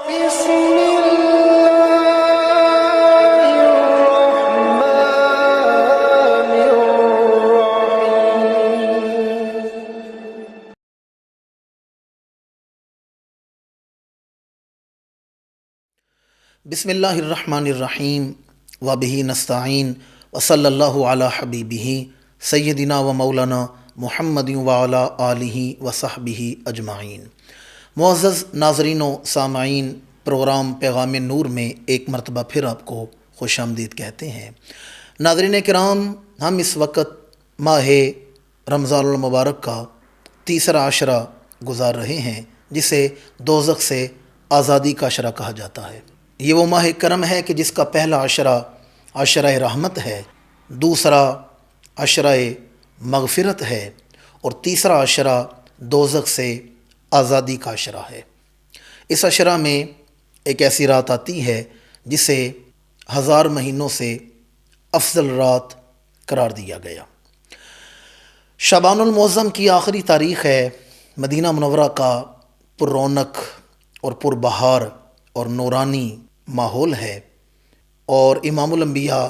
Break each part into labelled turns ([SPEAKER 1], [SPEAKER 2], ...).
[SPEAKER 1] بسم الله الرحمن الرحيم.
[SPEAKER 2] بسم اللہ الرحمن الرحیم وبہ نستعین وصلی اللہ علی حبیبہ سیدنا و مولانا محمد وعلی آلہ وصحبہ اجمعین. معزز ناظرین و سامعین، پروگرام پیغام نور میں ایک مرتبہ پھر آپ کو خوش آمدید کہتے ہیں. ناظرین کرام، ہم اس وقت ماہ رمضان المبارک کا تیسرا عشرہ گزار رہے ہیں، جسے دوزخ سے آزادی کا عشرہ کہا جاتا ہے. یہ وہ ماہ کرم ہے کہ جس کا پہلا عشرہ عشرہ رحمت ہے، دوسرا عشرہ مغفرت ہے، اور تیسرا عشرہ دوزخ سے آزادی کا عشرہ ہے. اس عشرہ میں ایک ایسی رات آتی ہے جسے 1000 مہینوں سے افضل رات قرار دیا گیا. شعبان المعظم کی آخری تاریخ ہے. مدینہ منورہ کا پر رونق اور پر بہار اور نورانی ماحول ہے، اور امام الانبیاء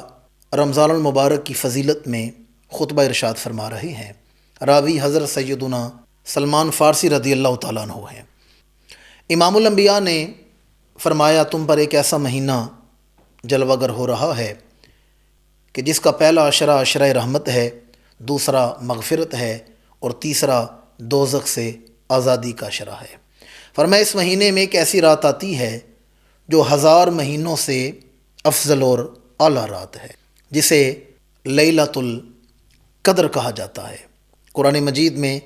[SPEAKER 2] رمضان المبارک کی فضیلت میں خطبہ ارشاد فرما رہے ہیں. راوی حضرت سیدنا سلمان فارسی رضی اللہ تعالیٰ عنہ ہیں. امام الانبیاء نے فرمایا، تم پر ایک ایسا مہینہ جلوہ گر ہو رہا ہے کہ جس کا پہلا عشرہ عشرہ رحمت ہے، دوسرا مغفرت ہے، اور تیسرا دوزخ سے آزادی کا عشرہ ہے. فرمایا اس مہینے میں ایک ایسی رات آتی ہے جو 1000 مہینوں سے افضل اور اعلیٰ رات ہے، جسے لیلۃ القدر کہا جاتا ہے. قرآن مجید میں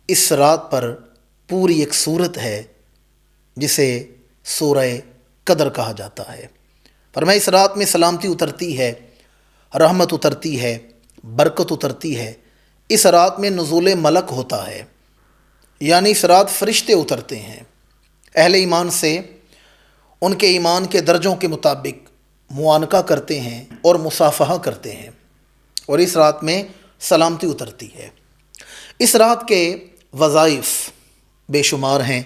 [SPEAKER 2] اس رات پر پوری ایک سورت ہے جسے سورہ قدر کہا جاتا ہے. فرمایا اس رات میں سلامتی اترتی ہے، رحمت اترتی ہے، برکت اترتی ہے. اس رات میں نزول ملک ہوتا ہے، یعنی اس رات فرشتے اترتے ہیں، اہل ایمان سے ان کے ایمان کے درجوں کے مطابق معانقہ کرتے ہیں اور مصافحہ کرتے ہیں، اور اس رات میں سلامتی اترتی ہے. اس رات کے وظائف بے شمار ہیں،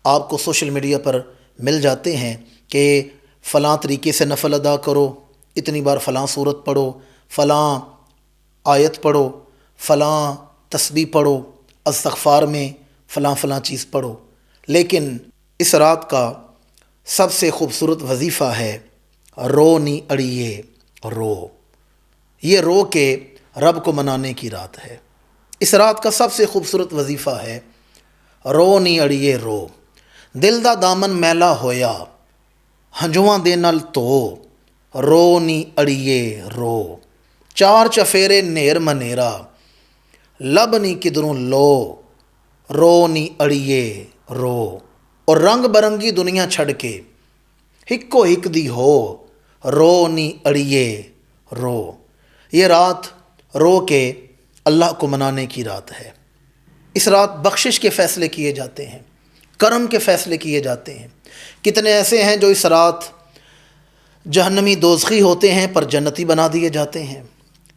[SPEAKER 2] آپ کو سوشل میڈیا پر مل جاتے ہیں کہ فلاں طریقے سے نفل ادا کرو، اتنی بار فلاں صورت پڑھو، فلاں آیت پڑھو، فلاں تسبیح پڑھو، استغفار میں فلاں فلاں چیز پڑھو. لیکن اس رات کا سب سے خوبصورت وظیفہ ہے رو نی اڑیے رو. یہ رو کے رب کو منانے کی رات ہے. اس رات کا سب سے خوبصورت وظیفہ ہے رو نی اڑیے رو. دل دا دامن میلا ہویا ہنجواں دے نال تو رو نی اڑیے رو. چار چفیرے نیر منیرا لب نی کدروں لو رو نی اڑیے رو. اور رنگ برنگی دنیا چھڑ کے ہکو ہک دی ہو رو نی اڑیے رو. یہ رات رو کے اللہ کو منانے کی رات ہے. اس رات بخشش کے فیصلے کیے جاتے ہیں، کرم کے فیصلے کیے جاتے ہیں. کتنے ایسے ہیں جو اس رات جہنمی دوزخی ہوتے ہیں پر جنتی بنا دیے جاتے ہیں.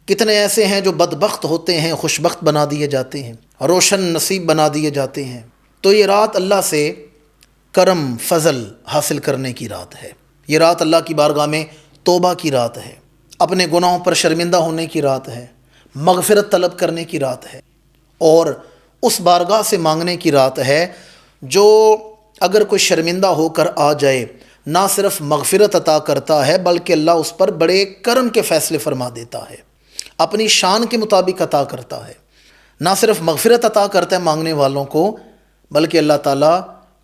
[SPEAKER 2] کتنے ایسے ہیں جو بدبخت ہوتے ہیں خوشبخت بنا دیے جاتے ہیں، روشن نصیب بنا دیے جاتے ہیں. تو یہ رات اللہ سے کرم فضل حاصل کرنے کی رات ہے. یہ رات اللہ کی بارگاہ میں توبہ کی رات ہے، اپنے گناہوں پر شرمندہ ہونے کی رات ہے، مغفرت طلب کرنے کی رات ہے، اور اس بارگاہ سے مانگنے کی رات ہے جو اگر کوئی شرمندہ ہو کر آ جائے نہ صرف مغفرت عطا کرتا ہے بلکہ اللہ اس پر بڑے کرم کے فیصلے فرما دیتا ہے، اپنی شان کے مطابق عطا کرتا ہے. نہ صرف مغفرت عطا کرتا ہے مانگنے والوں کو، بلکہ اللہ تعالیٰ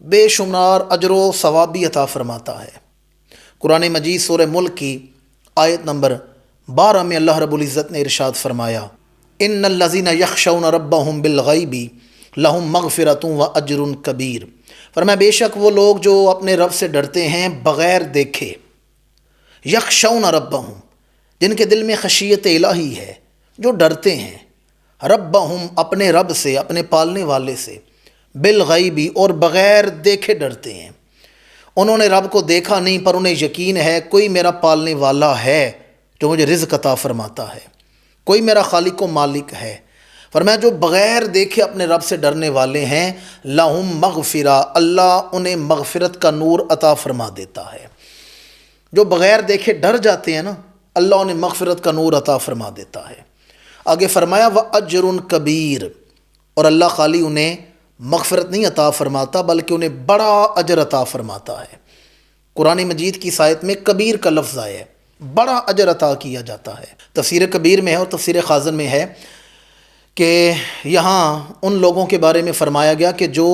[SPEAKER 2] بے شمار اجر و ثواب بھی عطا فرماتا ہے. قرآن مجید سورہ ملک کی آیت نمبر 12 میں اللہ رب العزت نے ارشاد فرمایا، ان الذین یخشون ربہم بالغیب لہم مغفرۃ و اجر کبیر. فرمایا بے شک وہ لوگ جو اپنے رب سے ڈرتے ہیں بغیر دیکھے، یخشون ربہم جن کے دل میں خشیت الہی ہے، جو ڈرتے ہیں، ربہم اپنے رب سے، اپنے پالنے والے سے، بالغیبی اور بغیر دیکھے ڈرتے ہیں. انہوں نے رب کو دیکھا نہیں پر انہیں یقین ہے کوئی میرا پالنے والا ہے جو مجھے رزق عطا فرماتا ہے، کوئی میرا خالق و مالک ہے. فرمایا جو بغیر دیکھے اپنے رب سے ڈرنے والے ہیں، لہم مغفرہ، اللہ انہیں مغفرت کا نور عطا فرما دیتا ہے۔ جو بغیر دیکھے ڈر جاتے ہیں نا، اللہ انہیں مغفرت کا نور عطا فرما دیتا ہے۔ آگے فرمایا وَأَجْرٌ کبیر، اور اللہ خالی انہیں مغفرت نہیں عطا فرماتا بلکہ انہیں بڑا اجر عطا فرماتا ہے۔ قرآن مجید کی آیت میں کبیر کا لفظ آیا ہے، بڑا اجر عطا کیا جاتا ہے۔ تفسیر کبیر میں ہے اور تفسیر خازن میں ہے کہ یہاں ان لوگوں کے بارے میں فرمایا گیا کہ جو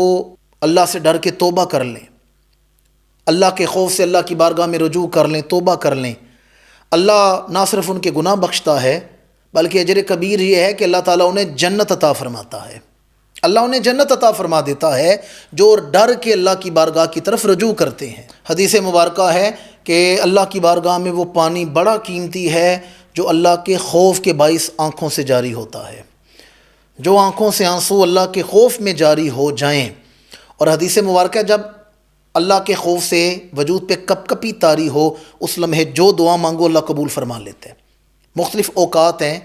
[SPEAKER 2] اللہ سے ڈر کے توبہ کر لیں، اللہ کے خوف سے اللہ کی بارگاہ میں رجوع کر لیں، توبہ کر لیں، اللہ نہ صرف ان کے گناہ بخشتا ہے بلکہ اجر کبیر یہ ہے کہ اللہ تعالیٰ انہیں جنت عطا فرماتا ہے۔ اللہ انہیں جنت عطا فرما دیتا ہے جو ڈر کے اللہ کی بارگاہ کی طرف رجوع کرتے ہیں۔ حدیث مبارکہ ہے کہ اللہ کی بارگاہ میں وہ پانی بڑا قیمتی ہے جو اللہ کے خوف کے باعث آنکھوں سے جاری ہوتا ہے۔ جو آنکھوں سے آنسو اللہ کے خوف میں جاری ہو جائیں، اور حدیث مبارکہ جب اللہ کے خوف سے وجود پہ کپ کپی طاری ہو، اس لمحے جو دعا مانگو اللہ قبول فرما لیتے ہیں۔ مختلف اوقات ہیں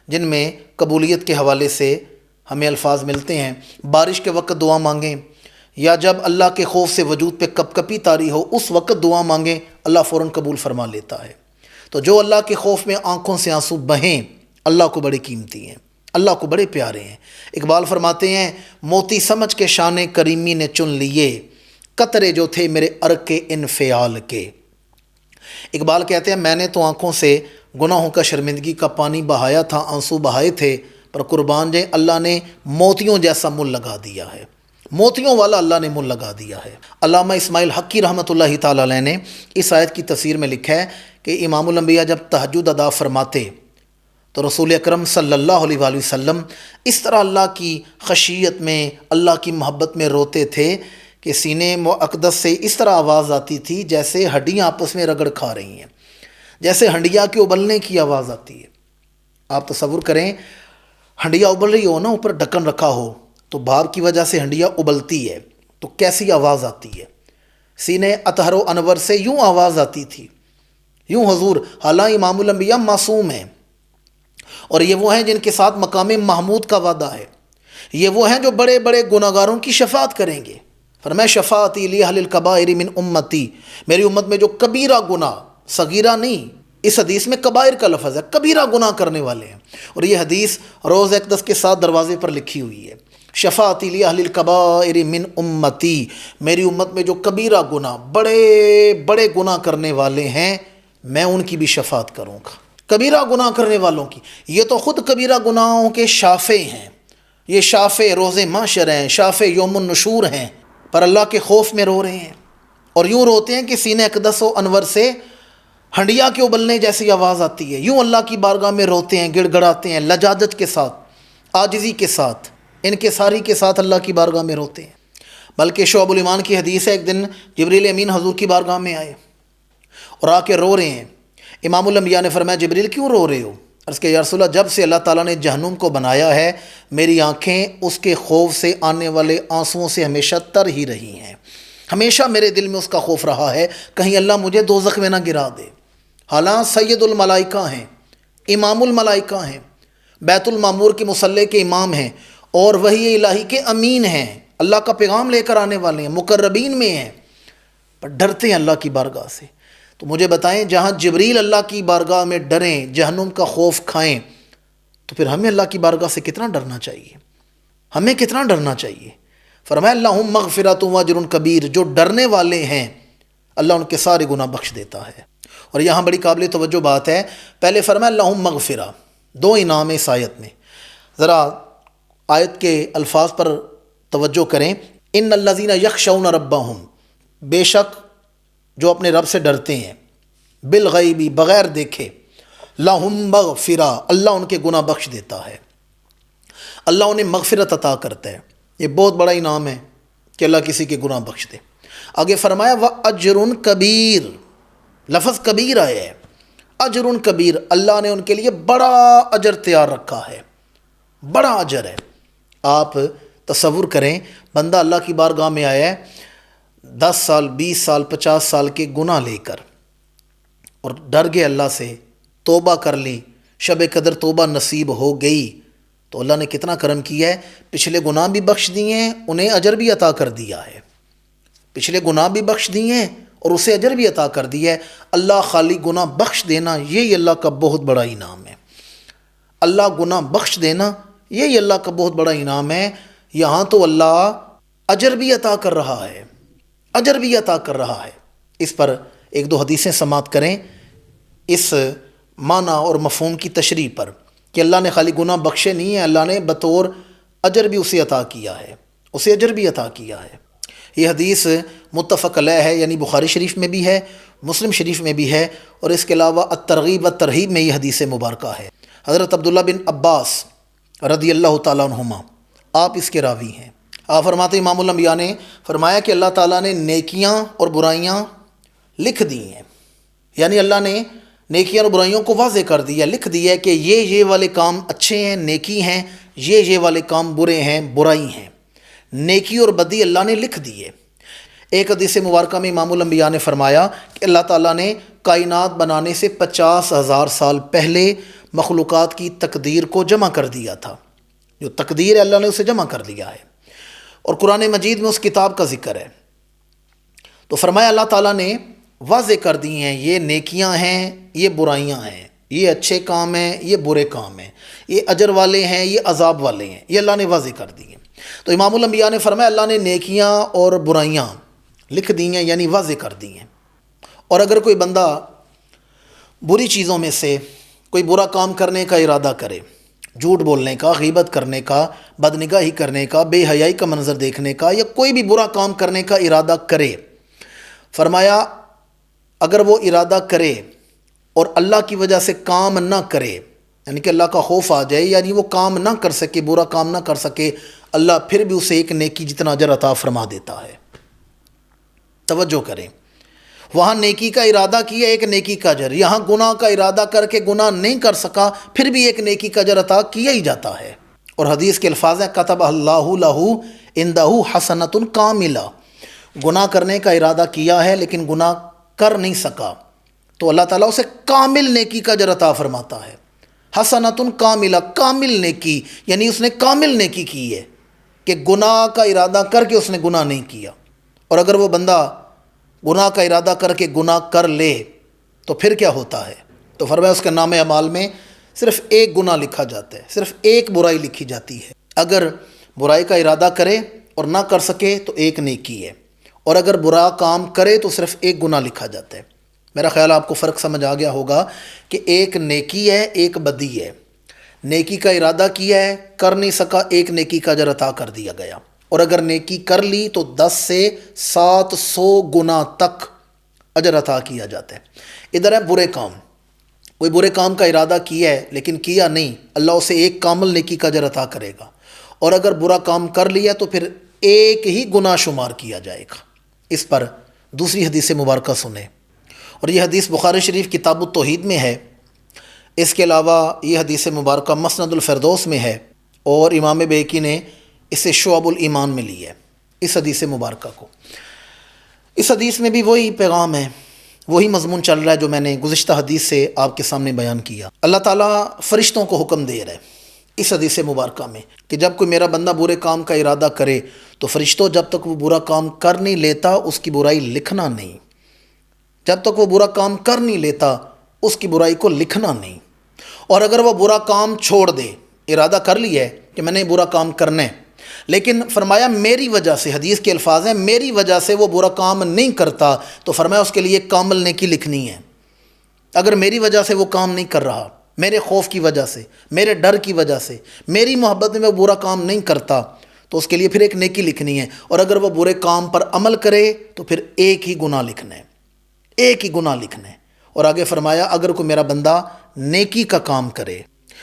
[SPEAKER 2] جن میں قبولیت کے حوالے سے ہمیں الفاظ ملتے ہیں۔ بارش کے وقت دعا مانگیں، یا جب اللہ کے خوف سے وجود پہ کپ کپی طاری ہو اس وقت دعا مانگیں، اللہ فوراً قبول فرما لیتا ہے۔ تو جو اللہ کے خوف میں آنکھوں سے آنسو بہیں، اللہ کو بڑے قیمتی ہیں، اللہ کو بڑے پیارے ہیں۔ اقبال فرماتے ہیں موتی سمجھ کے شان کریمی نے چن لیے، قطرے جو تھے میرے عرق کے انفعال کے۔ اقبال کہتے ہیں میں نے تو آنکھوں سے گناہوں کا شرمندگی کا پانی بہایا تھا، آنسو بہائے تھے، پر قربان جائیں اللہ نے موتیوں جیسا مل لگا دیا ہے، موتیوں والا اللہ نے مل لگا دیا ہے۔ علامہ اسماعیل حقی رحمۃ اللہ تعالی علیہ نے اس آیت کی تفسیر میں لکھا ہے کہ امام الانبیاء جب تہجد ادا فرماتے تو رسول اکرم صلی اللہ علیہ وآلہ وسلم اس طرح اللہ کی خشیت میں، اللہ کی محبت میں روتے تھے کہ سینے اقدس سے اس طرح آواز آتی تھی جیسے ہڈیاں آپس میں رگڑ کھا رہی ہیں، جیسے ہنڈیا کے ابلنے کی آواز آتی ہے۔ آپ تصور کریں ہنڈیا ابل رہی ہو نا، اوپر ڈھکن رکھا ہو تو بھاپ کی وجہ سے ہنڈیا ابلتی ہے تو کیسی آواز آتی ہے۔ سینے اطہر و انور سے یوں آواز آتی تھی، یوں حضور، حالانکہ امام الانبیاء معصوم ہیں، اور یہ وہ ہیں جن کے ساتھ مقام محمود کا وعدہ ہے، یہ وہ ہیں جو بڑے بڑے گناہگاروں کی شفاعت کریں گے۔ فرمایا شفاعتی لاہل الکبائر من امتی، میری امت میں جو کبیرہ گناہ، صغیرہ نہیں، اس حدیث میں کبائر کا لفظ ہے، کبیرہ گناہ کرنے والے ہیں، اور یہ حدیث روز اقدس کے ساتھ دروازے پر لکھی ہوئی ہے، شفاعتی لاہل الکبائر من امتی، میری امت میں جو کبیرہ گناہ، بڑے بڑے گناہ کرنے والے ہیں، میں ان کی بھی شفاعت کروں گا۔ کبیرہ گناہ کرنے والوں کی، یہ تو خود کبیرہ گناہوں کے شافع ہیں، یہ شافع روز محشر ہیں، شافع یوم النشور ہیں، پر اللہ کے خوف میں رو رہے ہیں، اور یوں روتے ہیں کہ سینے اقدس و انور سے ہنڈیا کے ابلنے جیسی آواز آتی ہے، یوں اللہ کی بارگاہ میں روتے ہیں، گڑ گڑاتے ہیں، لجاجت کے ساتھ، عاجزی کے ساتھ، انکساری کے ساتھ اللہ کی بارگاہ میں روتے ہیں۔ بلکہ شعب الایمان کی حدیث ہے، ایک دن جبریل امین حضور کی بارگاہ میں آئے اور آ کے رو رہے ہیں۔ امام الانبیاء نے فرمایا جبریل کیوں رو رہے ہو؟ عرض کہ یا رسول اللہ، جب سے اللہ تعالیٰ نے جہنم کو بنایا ہے میری آنکھیں اس کے خوف سے آنے والے آنسوؤں سے ہمیشہ تر ہی رہی ہیں، ہمیشہ میرے دل میں اس کا خوف رہا ہے کہیں اللہ مجھے دوزخ میں نہ گرا دے۔ حالانکہ سید الملائکہ ہیں، امام الملائکہ ہیں، بیت المعمور کے مصلی کے امام ہیں، اور وحی الہی کے امین ہیں، اللہ کا پیغام لے کر آنے والے ہیں، مقربین میں ہیں، پر ڈرتے ہیں اللہ کی بارگاہ سے۔ تو مجھے بتائیں جہاں جبریل اللہ کی بارگاہ میں ڈریں، جہنم کا خوف کھائیں، تو پھر ہمیں اللہ کی بارگاہ سے کتنا ڈرنا چاہیے، ہمیں کتنا ڈرنا چاہیے۔ فرمایا اللہم مغفرۃ و اجر کبیر، جو ڈرنے والے ہیں اللہ ان کے سارے گناہ بخش دیتا ہے۔ اور یہاں بڑی قابل توجہ بات ہے، پہلے فرمایا اللہم مغفرہ، دو انعام اس آیت میں، ذرا آیت کے الفاظ پر توجہ کریں۔ ان الذین یخشون ربہم، بے شک جو اپنے رب سے ڈرتے ہیں، بالغیبی، بغیر دیکھے، لہم مغفرہ، اللہ ان کے گناہ بخش دیتا ہے، اللہ انہیں مغفرت عطا کرتا ہے۔ یہ بہت بڑا انعام ہے کہ اللہ کسی کے گناہ بخش دے۔ آگے فرمایا وَأَجْرٌ کبیر، لفظ کبیر آیا ہے، اجر کبیر، اللہ نے ان کے لیے بڑا اجر تیار رکھا ہے، بڑا اجر ہے۔ آپ تصور کریں بندہ اللہ کی بارگاہ میں آیا ہے 10 سال 20 سال 50 سال کے گناہ لے کر، اور ڈر گئے اللہ سے، توبہ کر لی، شب قدر توبہ نصیب ہو گئی، تو اللہ نے کتنا کرم کیا ہے، پچھلے گناہ بھی بخش دیے ہیں، انہیں اجر بھی عطا کر دیا ہے، پچھلے گناہ بھی بخش دیے ہیں اور اسے اجر بھی عطا کر دیا ہے۔ اللہ خالی گناہ بخش دینا یہی اللہ کا بہت بڑا انعام ہے، اللہ گناہ بخش دینا یہی اللہ کا بہت بڑا انعام ہے۔ یہاں تو اللہ اجر بھی عطا کر رہا ہے، اجر بھی عطا کر رہا ہے۔ اس پر ایک دو حدیثیں سماعت کریں اس معنی اور مفہوم کی تشریح پر کہ اللہ نے خالی گناہ بخشے نہیں ہیں، اللہ نے بطور اجر بھی اسے عطا کیا ہے، اسے اجر بھی عطا کیا ہے۔ یہ حدیث متفق علیہ ہے، یعنی بخاری شریف میں بھی ہے، مسلم شریف میں بھی ہے، اور اس کے علاوہ الترغیب والترہیب میں یہ حدیث مبارکہ ہے۔ حضرت عبداللہ بن عباس رضی اللہ تعالیٰ عنہما آپ اس کے راوی ہیں۔ آپ فرماتے ہیں امام الانبیاء نے فرمایا کہ اللہ تعالیٰ نے نیکیاں اور برائیاں لکھ دی ہیں، یعنی اللہ نے نیکیاں اور برائیوں کو واضح کر دیا، لکھ دیا کہ یہ والے کام اچھے ہیں، نیکی ہیں، یہ والے کام برے ہیں، برائی ہیں۔ نیکی اور بدی اللہ نے لکھ دیے۔ ایک حدیث مبارکہ میں امام الانبیاء نے فرمایا کہ اللہ تعالیٰ نے کائنات بنانے سے 50,000 سال پہلے مخلوقات کی تقدیر کو جمع کر دیا تھا، جو تقدیر ہے اللہ نے اسے جمع کر دیا ہے، اور قرآن مجید میں اس کتاب کا ذکر ہے۔ تو فرمایا اللہ تعالیٰ نے واضح کر دی ہیں، یہ نیکیاں ہیں، یہ برائیاں ہیں، یہ اچھے کام ہیں، یہ برے کام ہیں، یہ اجر والے ہیں، یہ عذاب والے ہیں، یہ اللہ نے واضح کر دی ہیں۔ تو امام الانبیاء نے فرمایا اللہ نے نیکیاں اور برائیاں لکھ دی ہیں، یعنی واضح کر دی ہیں۔ اور اگر کوئی بندہ بری چیزوں میں سے کوئی برا کام کرنے کا ارادہ کرے، جھوٹ بولنے کا، غیبت کرنے کا، بدنگاہی کرنے کا، بے حیائی کا منظر دیکھنے کا، یا کوئی بھی برا کام کرنے کا ارادہ کرے، فرمایا اگر وہ ارادہ کرے اور اللہ کی وجہ سے کام نہ کرے، یعنی کہ اللہ کا خوف آ جائے، یعنی وہ کام نہ کر سکے، برا کام نہ کر سکے، اللہ پھر بھی اسے ایک نیکی جتنا اجر عطا فرما دیتا ہے۔ توجہ کریں، وہاں نیکی کا ارادہ کیا ایک نیکی کا اجر، یہاں گناہ کا ارادہ کر کے گناہ نہیں کر سکا پھر بھی ایک نیکی کا اجر عطا کیا ہی جاتا ہے۔ اور حدیث کے الفاظ ہیں کتب اللہ لہ عندہ حسنۃ کاملہ، گناہ کرنے کا ارادہ کیا ہے لیکن گناہ کر نہیں سکا تو اللہ تعالیٰ اسے کامل نیکی کا اجر عطا فرماتا ہے۔ حسنۃ کاملہ، کامل نیکی، یعنی اس نے کامل نیکی کی ہے کہ گناہ کا ارادہ کر کے اس نے گناہ نہیں کیا۔ اور اگر وہ بندہ گناہ کا ارادہ کر کے گناہ کر لے تو پھر کیا ہوتا ہے؟ تو فرمایا اس کے نام اعمال میں صرف ایک گناہ لکھا جاتا ہے، صرف ایک برائی لکھی جاتی ہے۔ اگر برائی کا ارادہ کرے اور نہ کر سکے تو ایک نیکی ہے، اور اگر برا کام کرے تو صرف ایک گناہ لکھا جاتا ہے۔ میرا خیال آپ کو فرق سمجھ آ گیا ہوگا کہ ایک نیکی ہے، ایک بدی ہے۔ نیکی کا ارادہ کیا ہے، کر نہیں سکا، ایک نیکی کا اجر عطا کر دیا گیا، اور اگر نیکی کر لی تو 10 سے 700 گنا تک اجر عطا کیا جاتا ہے۔ ادھر ہے برے کام، کوئی برے کام کا ارادہ کیا ہے لیکن کیا نہیں، اللہ اسے ایک کامل نیکی کا اجر عطا کرے گا، اور اگر برا کام کر لیا تو پھر ایک ہی گناہ شمار کیا جائے گا۔ اس پر دوسری حدیث مبارکہ سنیں، اور یہ حدیث بخاری شریف کتاب التوحید میں ہے۔ اس کے علاوہ یہ حدیث مبارکہ مسند الفردوس میں ہے، اور امام بیہقی نے اسے شعب الایمان میں لی ہے اس حدیث مبارکہ کو۔ اس حدیث میں بھی وہی پیغام ہے، وہی مضمون چل رہا ہے جو میں نے گزشتہ حدیث سے آپ کے سامنے بیان کیا۔ اللہ تعالیٰ فرشتوں کو حکم دے رہا ہے اس حدیث مبارکہ میں کہ جب کوئی میرا بندہ برے کام کا ارادہ کرے تو فرشتوں جب تک وہ برا کام کر نہیں لیتا اس کی برائی لکھنا نہیں، جب تک وہ برا کام کر نہیں لیتا اس کی برائی کو لکھنا نہیں۔ اور اگر وہ برا کام چھوڑ دے، ارادہ کر لیا ہے کہ میں نے برا کام کرنا ہے، لیکن فرمایا میری وجہ سے، حدیث کے الفاظ ہیں میری وجہ سے وہ برا کام نہیں کرتا، تو فرمایا اس کے لیے کامل نیکی لکھنی ہے۔ اگر میری وجہ سے وہ کام نہیں کر رہا، میرے خوف کی وجہ سے، میرے ڈر کی وجہ سے، میری محبت میں وہ برا کام نہیں کرتا تو اس کے لیے پھر ایک نیکی لکھنی ہے، اور اگر وہ برے کام پر عمل کرے تو پھر ایک ہی گناہ لکھنا ہے، ایک ہی گناہ لکھنا ہے۔ اور آگے فرمایا اگر کوئی میرا بندہ نیکی کا کام کرے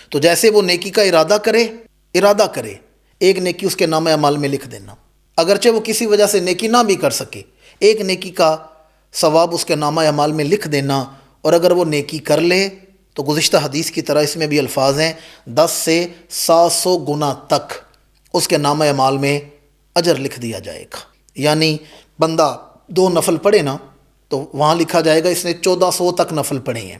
[SPEAKER 2] تو جیسے وہ نیکی کا ارادہ کرے ایک نیکی اس کے نام اعمال میں لکھ دینا، اگرچہ وہ کسی وجہ سے نیکی نہ بھی کر سکے، ایک نیکی کا ثواب اس کے نامہ اعمال میں لکھ دینا۔ اور اگر وہ نیکی کر لے تو گزشتہ حدیث کی طرح اس میں بھی الفاظ ہیں 10 سے 700 گنا تک اس کے نامہ اعمال میں اجر لکھ دیا جائے گا۔ یعنی بندہ 2 نفل پڑھے نا تو وہاں لکھا جائے گا اس نے 1400 تک نفل پڑھے ہیں۔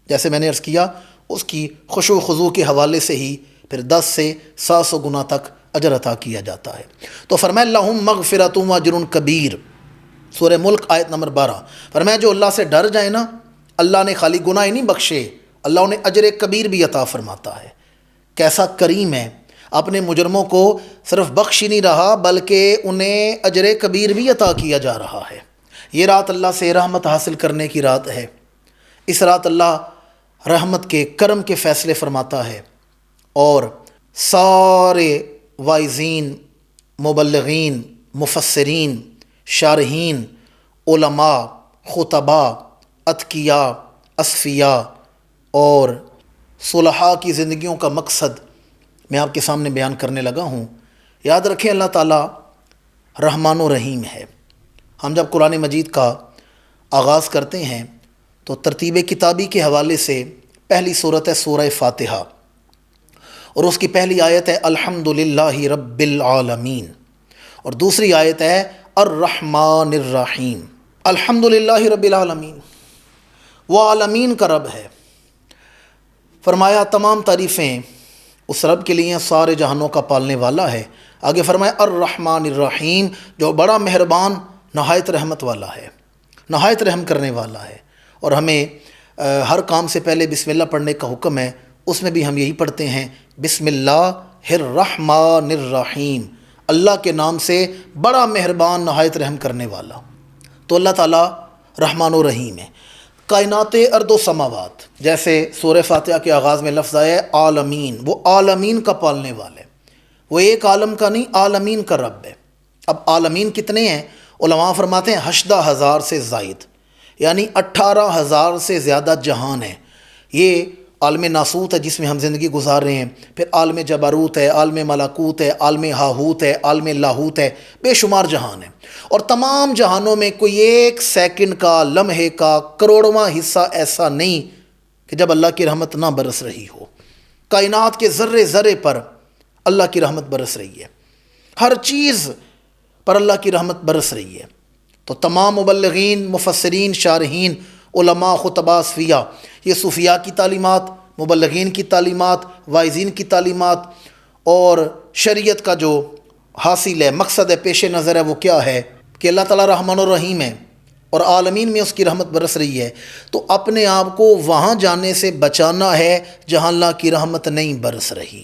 [SPEAKER 2] جیسے میں نے عرض کیا اس کی خشوع و خضوع کے حوالے سے ہی پھر 10 سے 700 گنا تک اجر عطا کیا جاتا ہے۔ تو فرمایا لہم مغفرۃ و اجر کبیر، سورہ ملک آیت نمبر 12۔ فرمایا جو اللہ سے ڈر جائے نا، اللہ نے خالی گناہ ہی نہیں بخشے، اللہ انہیں اجر کبیر بھی عطا فرماتا ہے۔ کیسا کریم ہے، اپنے مجرموں کو صرف بخش ہی نہیں رہا بلکہ انہیں اجر کبیر بھی عطا کیا جا رہا ہے۔ یہ رات اللہ سے رحمت حاصل کرنے کی رات ہے۔ اس رات اللہ رحمت کے کرم کے فیصلے فرماتا ہے، اور سارے واعظین، مبلغین، مفسرین، شارحین، علماء، خطباء، اتقیاء، اصفیاء اور صلحاء کی زندگیوں کا مقصد میں آپ کے سامنے بیان کرنے لگا ہوں۔ یاد رکھیں اللہ تعالیٰ رحمان و رحیم ہے۔ ہم جب قرآن مجید کا آغاز کرتے ہیں تو ترتیب کتابی کے حوالے سے پہلی صورت ہے سورہ فاتحہ، اور اس کی پہلی آیت ہے الحمدللہ رب العالمین، اور دوسری آیت ہے الرحمن الرحیم۔ الحمدللہ رب العالمین، وہ عالمین کا رب ہے۔ فرمایا تمام تعریفیں اس رب کے لیے، سارے جہانوں کا پالنے والا ہے۔ آگے فرمایا الرحمن الرحیم، جو بڑا مہربان، نہایت رحمت والا ہے، نہایت رحم کرنے والا ہے۔ اور ہمیں ہر کام سے پہلے بسم اللہ پڑھنے کا حکم ہے، اس میں بھی ہم یہی پڑھتے ہیں بسم اللہ الرحمن الرحیم، اللہ کے نام سے بڑا مہربان، نہایت رحم کرنے والا۔ تو اللہ تعالیٰ رحمان و رحیم ہے۔ کائنات ارض و سماوات، جیسے سورہ فاتحہ کے آغاز میں لفظ آیا ہے عالمین، وہ عالمین کا پالنے والے، وہ ایک عالم کا نہیں، عالمین کا رب ہے۔ اب عالمین کتنے ہیں؟ علماء فرماتے ہیں 18,000 سے زائد، یعنی 18,000 سے زیادہ جہان ہے۔ یہ عالم ناسوت ہے جس میں ہم زندگی گزار رہے ہیں، پھر عالم جبروت ہے، عالم ملکوت ہے، عالم ہاہوت ہے، عالم لاہوت ہے، بے شمار جہان ہے۔ اور تمام جہانوں میں کوئی ایک سیکنڈ کا، لمحے کا، کروڑواں حصہ ایسا نہیں کہ جب اللہ کی رحمت نہ برس رہی ہو۔ کائنات کے ذرے ذرے پر اللہ کی رحمت برس رہی ہے، ہر چیز پر اللہ کی رحمت برس رہی ہے۔ تو تمام مبلغین، مفسرین، شارحین، علماء، خطباء، اصفیاء، یہ صوفیاء کی تعلیمات، مبلغین کی تعلیمات، واعظین کی تعلیمات، اور شریعت کا جو حاصل ہے، مقصد ہے، پیش نظر ہے، وہ کیا ہے کہ اللہ تعالیٰ رحمان الرحیم ہے اور عالمین میں اس کی رحمت برس رہی ہے۔ تو اپنے آپ کو وہاں جانے سے بچانا ہے جہاں اللہ کی رحمت نہیں برس رہی،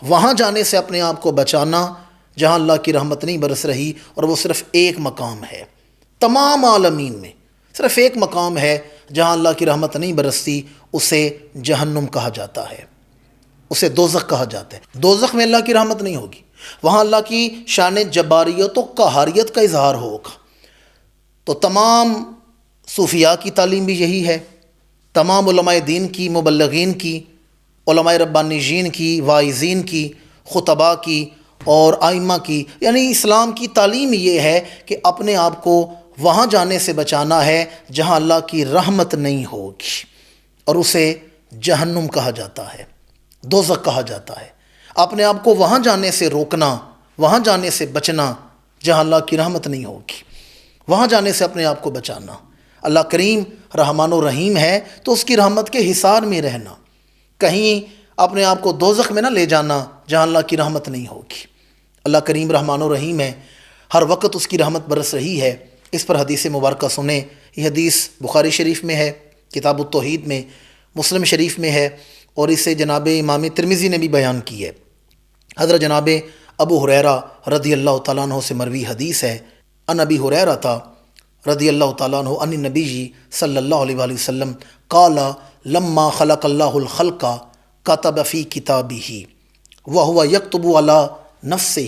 [SPEAKER 2] وہاں جانے سے اپنے آپ کو بچانا جہاں اللہ کی رحمت نہیں برس رہی، اور وہ صرف ایک مقام ہے تمام عالمین میں، صرف ایک مقام ہے جہاں اللہ کی رحمت نہیں برستی، اسے جہنم کہا جاتا ہے، اسے دوزخ کہا جاتا ہے۔ دوزخ میں اللہ کی رحمت نہیں ہوگی، وہاں اللہ کی شان جباریت و قہاریت کا اظہار ہوگا۔ تو تمام صوفیاء کی تعلیم بھی یہی ہے، تمام علماء دین کی، مبلغین کی، علماء ربانیین کی، واعظین کی، خطباء کی اور ائمہ کی، یعنی اسلام کی تعلیم یہ ہے کہ اپنے آپ کو وہاں جانے سے بچانا ہے جہاں اللہ کی رحمت نہیں ہوگی، اور اسے جہنم کہا جاتا ہے، دوزخ کہا جاتا ہے۔ اپنے آپ کو وہاں جانے سے روکنا، وہاں جانے سے بچنا جہاں اللہ کی رحمت نہیں ہوگی، وہاں جانے سے اپنے آپ کو بچانا۔ اللہ کریم رحمان و رحیم ہے تو اس کی رحمت کے حصار میں رہنا، کہیں اپنے آپ کو دوزخ میں نہ لے جانا جہاں اللہ کی رحمت نہیں ہوگی۔ اللہ کریم رحمان و رحیم ہے، ہر وقت اس کی رحمت برس رہی ہے۔ اس پر حدیث مبارکہ سنیں، یہ حدیث بخاری شریف میں ہے، کتاب التوحید میں، مسلم شریف میں ہے، اور اسے جناب امام ترمذی نے بھی بیان کی ہے۔ حضرت جناب ابو ہریرہ رضی اللہ تعالیٰ عنہ سے مروی حدیث ہے، ان ابی ہریرہ رضی اللہ تعالیٰ عنہ ان النبی صلی اللہ علیہ وآلہ وسلم قال لما خلق اللہ الخلق کتب فی کتابہ وہو یکتب علی نفسہ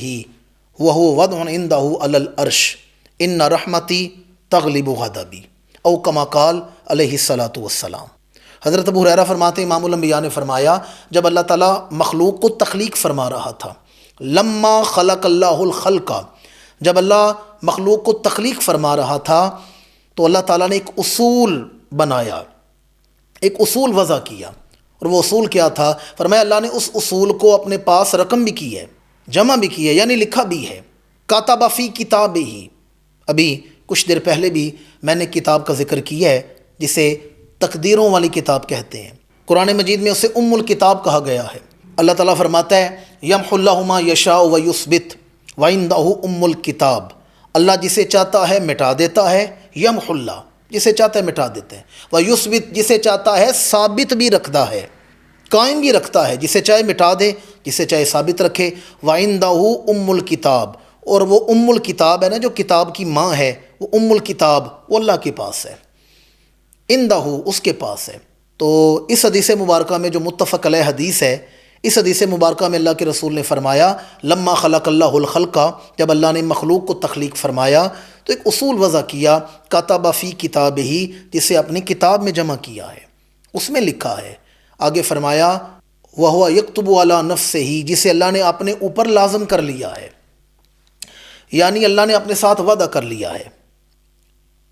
[SPEAKER 2] وہو وضع عندہ علی العرش ان رحمتی تغلب غضبی او کما قال علیہ الصلاۃ والسلام۔ حضرت ابو ہریرہ فرماتے ہیں امام الانبیاء نے فرمایا جب اللہ تعالیٰ مخلوق کو تخلیق فرما رہا تھا، لما خلق اللہ الخلق، جب اللہ مخلوق کو تخلیق فرما رہا تھا تو اللہ تعالیٰ نے ایک اصول بنایا، ایک اصول وضع کیا، اور وہ اصول کیا تھا؟ فرمایا اللہ نے اس اصول کو اپنے پاس رقم بھی کی ہے، جمع بھی کی ہے، یعنی لکھا بھی ہے۔ کاتب فی کتابہ، ابھی کچھ دیر پہلے بھی میں نے کتاب کا ذکر کیا ہے جسے تقدیروں والی کتاب کہتے ہیں، قرآن مجید میں اسے ام الکتاب کہا گیا ہے۔ اللہ تعالیٰ فرماتا ہے یمحو اللہ ما یشاء و یثبت وعندہ ام الکتاب، اللہ جسے چاہتا ہے مٹا دیتا ہے، یمحو اللہ جسے چاہتا ہے مٹا دیتے ہیں، و یثبت جسے چاہتا ہے ثابت بھی رکھتا ہے، قائم بھی رکھتا ہے، جسے چاہے مٹا دے جسے چاہے ثابت رکھے۔ وعندہ ام الکتاب، اور وہ ام الکتاب ہے نا جو کتاب کی ماں ہے، وہ ام الکتاب وہ اللہ کے پاس ہے، عندہ اس کے پاس ہے۔ تو اس حدیث مبارکہ میں جو متفق علیہ حدیث ہے، اس حدیث مبارکہ میں اللہ کے رسول نے فرمایا لما خلق اللہ الخلق، جب اللہ نے مخلوق کو تخلیق فرمایا تو ایک اصول وضع کیا، کتب فی کتاب ہی، جسے اپنی کتاب میں جمع کیا ہے، اس میں لکھا ہے۔ آگے فرمایا وَهُوَ يَكْتُبُ عَلَى نَفْسِهِ، جسے اللہ نے اپنے اوپر لازم کر لیا ہے، یعنی اللہ نے اپنے ساتھ وعدہ کر لیا ہے،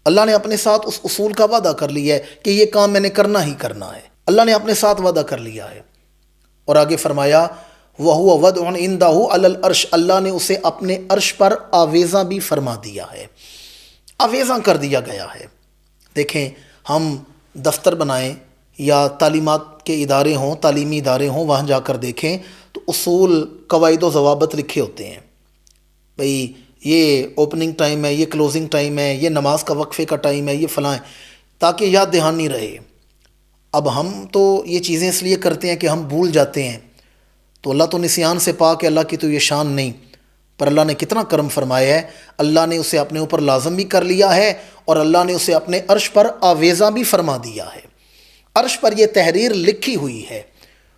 [SPEAKER 2] اللہ نے اپنے ساتھ اس اصول کا وعدہ کر لیا ہے کہ یہ کام میں نے کرنا ہی کرنا ہے، اللہ نے اپنے ساتھ وعدہ کر لیا ہے۔ اور آگے فرمایا وَهُوَ وَضْعٌ عِندَهُ عَلَى الْعَرْشِ، اللہ نے اسے اپنے عرش پر آویزاں بھی فرما دیا ہے، آویزاں کر دیا گیا ہے۔ دیکھیں، ہم دفتر بنائیں یا تعلیمات کے ادارے ہوں، تعلیمی ادارے ہوں، وہاں جا کر دیکھیں تو اصول، قواعد و ضوابط لکھے ہوتے ہیں، بھئی یہ اوپننگ ٹائم ہے، یہ کلوزنگ ٹائم ہے، یہ نماز کا وقفے کا ٹائم ہے، یہ فلاں ہے، تاکہ یاد دہانی رہے۔ اب ہم تو یہ چیزیں اس لیے کرتے ہیں کہ ہم بھول جاتے ہیں، تو اللہ تو نسیان سے پاک ہے، اللہ کی تو یہ شان نہیں، پر اللہ نے کتنا کرم فرمایا ہے، اللہ نے اسے اپنے اوپر لازم بھی کر لیا ہے، اور اللہ نے اسے اپنے عرش پر آویزاں بھی فرما دیا ہے۔ عرش پر یہ تحریر لکھی ہوئی ہے،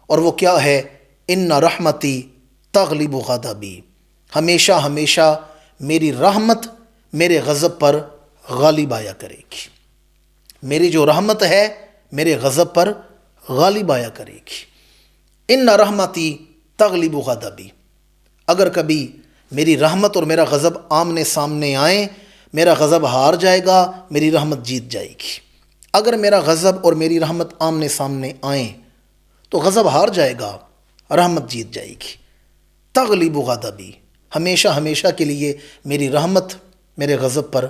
[SPEAKER 2] اور وہ کیا ہے؟ ان رحمتی تغلب غضبی، ہمیشہ ہمیشہ میری رحمت میرے غضب پر غالب آیا کرے گی، میری جو رحمت ہے میرے غضب پر غالب آیا کرے گی۔ ان رحمتی تغلب غضبی، اگر کبھی میری رحمت اور میرا غضب آمنے سامنے آئیں، میرا غضب ہار جائے گا، میری رحمت جیت جائے گی۔ اگر میرا غضب اور میری رحمت آمنے سامنے آئیں تو غضب ہار جائے گا، رحمت جیت جائے گی۔ تغلب غضبی، ہمیشہ ہمیشہ کے لیے میری رحمت میرے غضب پر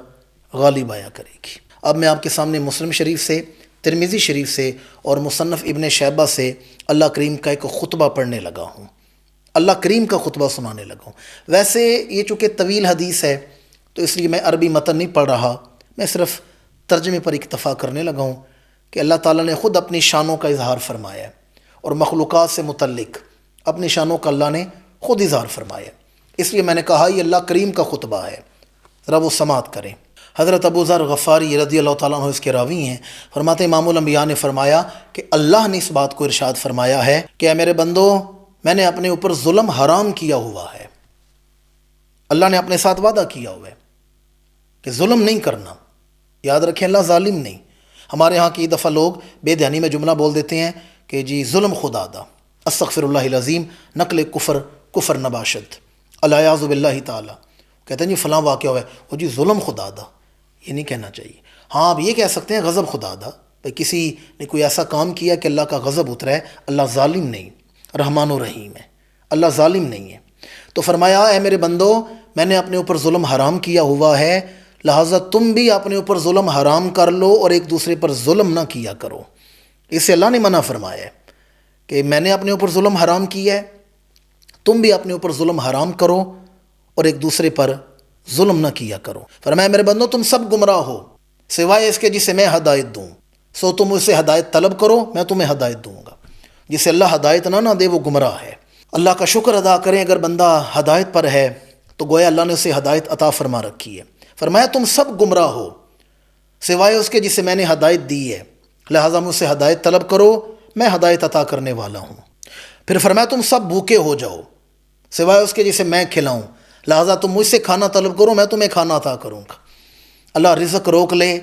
[SPEAKER 2] غالب آیا کرے گی۔ اب میں آپ کے سامنے مسلم شریف سے، ترمذی شریف سے اور مصنف ابن شیبہ سے اللہ کریم کا ایک خطبہ پڑھنے لگا ہوں، اللہ کریم کا خطبہ سنانے لگا ہوں۔ ویسے یہ چونکہ طویل حدیث ہے تو اس لیے میں عربی متن نہیں پڑھ رہا، میں صرف ترجمے پر اکتفا کرنے لگا ہوں کہ اللہ تعالیٰ نے خود اپنی شانوں کا اظہار فرمایا ہے، اور مخلوقات سے متعلق اپنی شانوں کا اللہ نے خود اظہار فرمایا ہے، اس لیے میں نے کہا یہ اللہ کریم کا خطبہ ہے، ذرا وہ سماعت کریں۔ حضرت ابو ذر غفاری رضی اللہ تعالیٰ عنہ اس کے راوی ہیں، فرماتے امام الانبیاء نے فرمایا کہ اللہ نے اس بات کو ارشاد فرمایا ہے کہ اے میرے بندو، میں نے اپنے اوپر ظلم حرام کیا ہوا ہے۔ اللہ نے اپنے ساتھ وعدہ کیا ہوا ہے کہ ظلم نہیں کرنا، یاد رکھیں اللہ ظالم نہیں۔ ہمارے ہاں کی دفعہ لوگ بے دھیانی میں جملہ بول دیتے ہیں کہ جی ظلم خدا دا، استغفر اللہ العظیم، نقل کفر نباشد، الیاذ باللہ تعالی۔ کہتے ہیں جی فلاں واقعہ ہوا ہے، وہ جی ظلم خدا دا، یہ نہیں کہنا چاہیے۔ ہاں آپ یہ کہہ سکتے ہیں غضب خدا دا، بھئی کسی نے کوئی ایسا کام کیا کہ اللہ کا غضب اترا ہے، اللہ ظالم نہیں، رحمان و رحیم ہے، اللہ ظالم نہیں ہے۔ تو فرمایا اے میرے بندو، میں نے اپنے اوپر ظلم حرام کیا ہوا ہے، لہٰذا تم بھی اپنے اوپر ظلم حرام کر لو اور ایک دوسرے پر ظلم نہ کیا کرو۔ اس سے اللہ نے منع فرمایا ہے کہ میں نے اپنے اوپر ظلم حرام کیا ہے، تم بھی اپنے اوپر ظلم حرام کرو اور ایک دوسرے پر ظلم نہ کیا کرو۔ فرمایا میرے بندو تم سب گمراہ ہو سوائے اس کے جسے میں ہدایت دوں، سو تم اس سے ہدایت طلب کرو، میں تمہیں ہدایت دوں گا۔ جسے اللہ ہدایت نہ دے وہ گمراہ ہے۔ اللہ کا شکر ادا کریں اگر بندہ ہدایت پر ہے تو گویا اللہ نے اسے ہدایت عطا فرما رکھی ہے۔ فرمایا تم سب گمراہ ہو سوائے اس کے جسے میں نے ہدایت دی ہے، لہٰذا مجھ سے ہدایت طلب کرو، میں ہدایت عطا کرنے والا ہوں۔ پھر فرمایا تم سب بھوکے ہو جاؤ سوائے اس کے جسے میں کھلاؤں، لہٰذا تم مجھ سے کھانا طلب کرو، میں تمہیں کھانا عطا کروں گا۔ اللہ رزق روک لے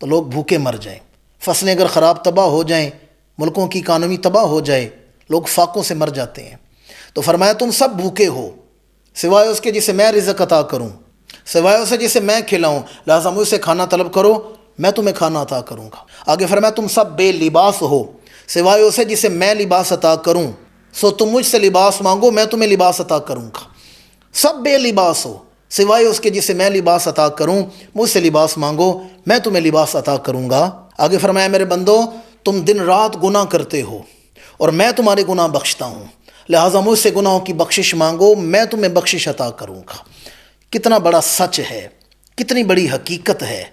[SPEAKER 2] تو لوگ بھوکے مر جائیں، فصلیں اگر خراب تباہ ہو جائیں، ملکوں کی اکانومی تباہ ہو جائے، لوگ فاقوں سے مر جاتے ہیں۔ تو فرمایا تم سب بھوکے ہو سوائے اس کے جسے میں رزق عطا کروں، سوائے اسے جسے میں کھلاؤں، لہٰذا مجھ سے کھانا طلب کرو، میں تمہیں کھانا عطا کروں گا۔ آگے فرمایا تم سب بے لباس ہو سوائے اسے جسے میں لباس عطا کروں، سو تم مجھ سے لباس مانگو، میں تمہیں لباس عطا کروں گا۔ سب بے لباس ہو سوائے اس کے جسے میں لباس عطا کروں، مجھ سے لباس مانگو، میں تمہیں لباس عطا کروں گا۔ آگے فرمایا میرے بندو تم دن رات گناہ کرتے ہو اور میں تمہارے گناہ بخشتا ہوں، لہٰذا مجھ سے گناہوں کی بخشش مانگو، میں تمہیں بخشش عطا کروں گا۔ کتنا بڑا سچ ہے، کتنی بڑی حقیقت ہے۔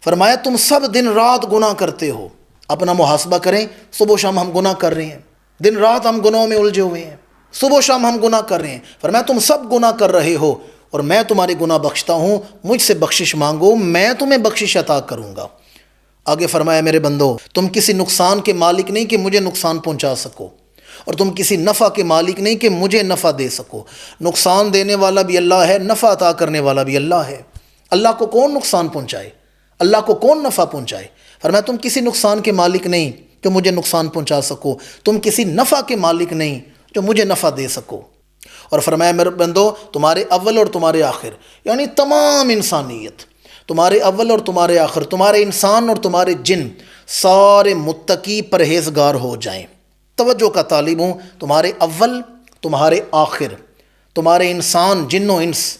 [SPEAKER 2] فرمایا تم سب دن رات گناہ کرتے ہو، اپنا محاسبہ کریں، صبح و شام ہم گناہ کر رہے ہیں، دن رات ہم گناہوں میں الجھے ہوئے ہیں، صبح و شام ہم گناہ کر رہے ہیں۔ فرمایا تم سب گناہ کر رہے ہو اور میں تمہارے گناہ بخشتا ہوں، مجھ سے بخشش مانگو، میں تمہیں بخشش عطا کروں گا۔ آگے فرمایا میرے بندو، تم کسی نقصان کے مالک نہیں کہ مجھے نقصان پہنچا سکو، اور تم کسی نفع کے مالک نہیں کہ مجھے نفع دے سکو۔ نقصان دینے والا بھی اللہ ہے، نفع عطا کرنے والا بھی اللہ ہے۔ اللہ کو کون نقصان پہنچائے؟ اللہ کو کون نفع پہنچائے؟ فرمایا تم کسی نقصان کے مالک نہیں کہ مجھے نقصان پہنچا سکو، تم کسی نفع کے مالک نہیں جو مجھے نفع دے سکو۔ اور فرمایا میرے بندو، تمہارے اول اور تمہارے آخر، یعنی تمام انسانیت، تمہارے اول اور تمہارے آخر، تمہارے انسان اور تمہارے جن، سارے متقی پرہیزگار ہو جائیں۔ توجہ کا طالب ہوں، تمہارے اول، تمہارے آخر، تمہارے انسان، جن و انس،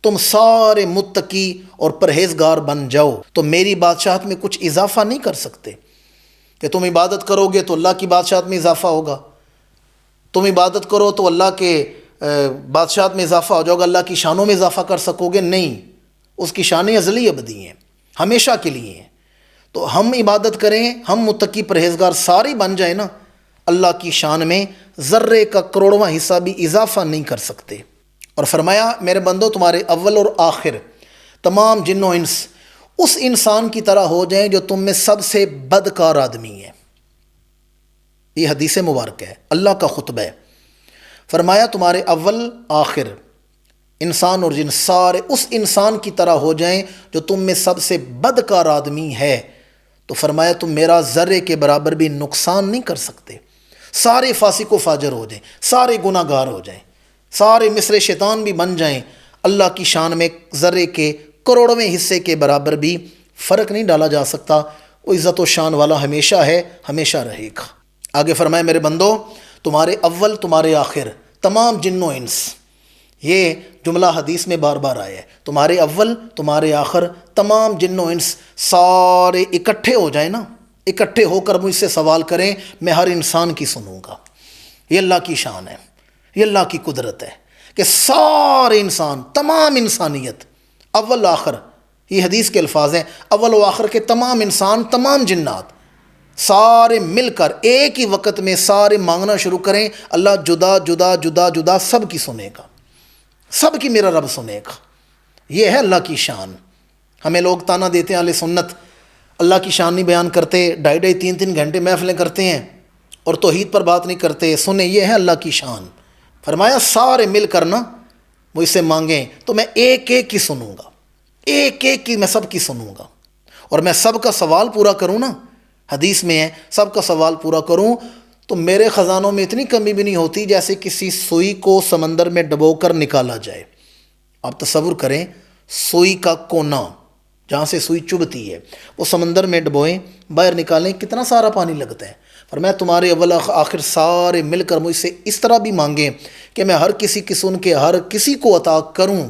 [SPEAKER 2] تم سارے متقی اور پرہیزگار بن جاؤ تو میری بادشاہت میں کچھ اضافہ نہیں کر سکتے۔ کہ تم عبادت کرو گے تو اللہ کی بادشاہت میں اضافہ ہوگا، تم عبادت کرو تو اللہ کے بادشاہت میں اضافہ ہو جاؤ گا، اللہ کی شانوں میں اضافہ کر سکو گے؟ نہیں، اس کی شانیں ازلی ابدی ہیں، ہمیشہ کے لیے ہیں۔ تو ہم عبادت کریں، ہم متقی پرہیزگار سارے بن جائیں نا، اللہ کی شان میں ذرے کا کروڑواں حصہ بھی اضافہ نہیں کر سکتے۔ اور فرمایا میرے بندو، تمہارے اول اور آخر، تمام جن و انس اس انسان کی طرح ہو جائیں جو تم میں سب سے بدکار آدمی ہے۔ یہ حدیث مبارک ہے، اللہ کا خطبہ ہے۔ فرمایا تمہارے اول آخر انسان اور جن سارے اس انسان کی طرح ہو جائیں جو تم میں سب سے بدکار آدمی ہے، تو فرمایا تم میرا ذرے کے برابر بھی نقصان نہیں کر سکتے۔ سارے فاسق و فاجر ہو جائیں، سارے گناہ گار ہو جائیں، سارے مصر شیطان بھی بن جائیں، اللہ کی شان میں ذرے کے کروڑویں حصے کے برابر بھی فرق نہیں ڈالا جا سکتا۔ وہ عزت و شان والا ہمیشہ ہے، ہمیشہ رہے گا۔ آگے فرمایا میرے بندو، تمہارے اول، تمہارے آخر، تمام جن و انس، یہ جملہ حدیث میں بار بار آیا ہے، تمہارے اول، تمہارے آخر، تمام جن و انس سارے اکٹھے ہو جائیں نا، اکٹھے ہو کر مجھ سے سوال کریں، میں ہر انسان کی سنوں گا۔ یہ اللہ کی شان ہے، یہ اللہ کی قدرت ہے کہ سارے انسان، تمام انسانیت، اول آخر، یہ حدیث کے الفاظ ہیں، اول و آخر کے تمام انسان، تمام جنات، سارے مل کر ایک ہی وقت میں سارے مانگنا شروع کریں، اللہ جدا جدا جدا جدا سب کی سنے گا، سب کی میرا رب سنے گا۔ یہ ہے اللہ کی شان۔ ہمیں لوگ تانا دیتے ہیں اہل سنت اللہ کی شان نہیں بیان کرتے، 2.5 3 گھنٹے محفلیں کرتے ہیں اور توحید پر بات نہیں کرتے۔ سنیں، یہ ہے اللہ کی شان۔ فرمایا سارے مل کر نا مجھ سے مانگیں تو میں ایک ایک کی سنوں گا، ایک ایک کی میں سب کی سنوں گا، اور میں سب کا سوال پورا کروں نا، حدیث میں ہے سب کا سوال پورا کروں تو میرے خزانوں میں اتنی کمی بھی نہیں ہوتی جیسے کسی سوئی کو سمندر میں ڈبو کر نکالا جائے۔ آپ تصور کریں، سوئی کا کونا جہاں سے سوئی چبھتی ہے وہ سمندر میں ڈبوئیں، باہر نکالیں، کتنا سارا پانی لگتا ہے۔ پر میں تمہارے اول آخر سارے مل کر مجھ سے اس طرح بھی مانگیں کہ میں ہر کسی کی سن کے ہر کسی کو عطا کروں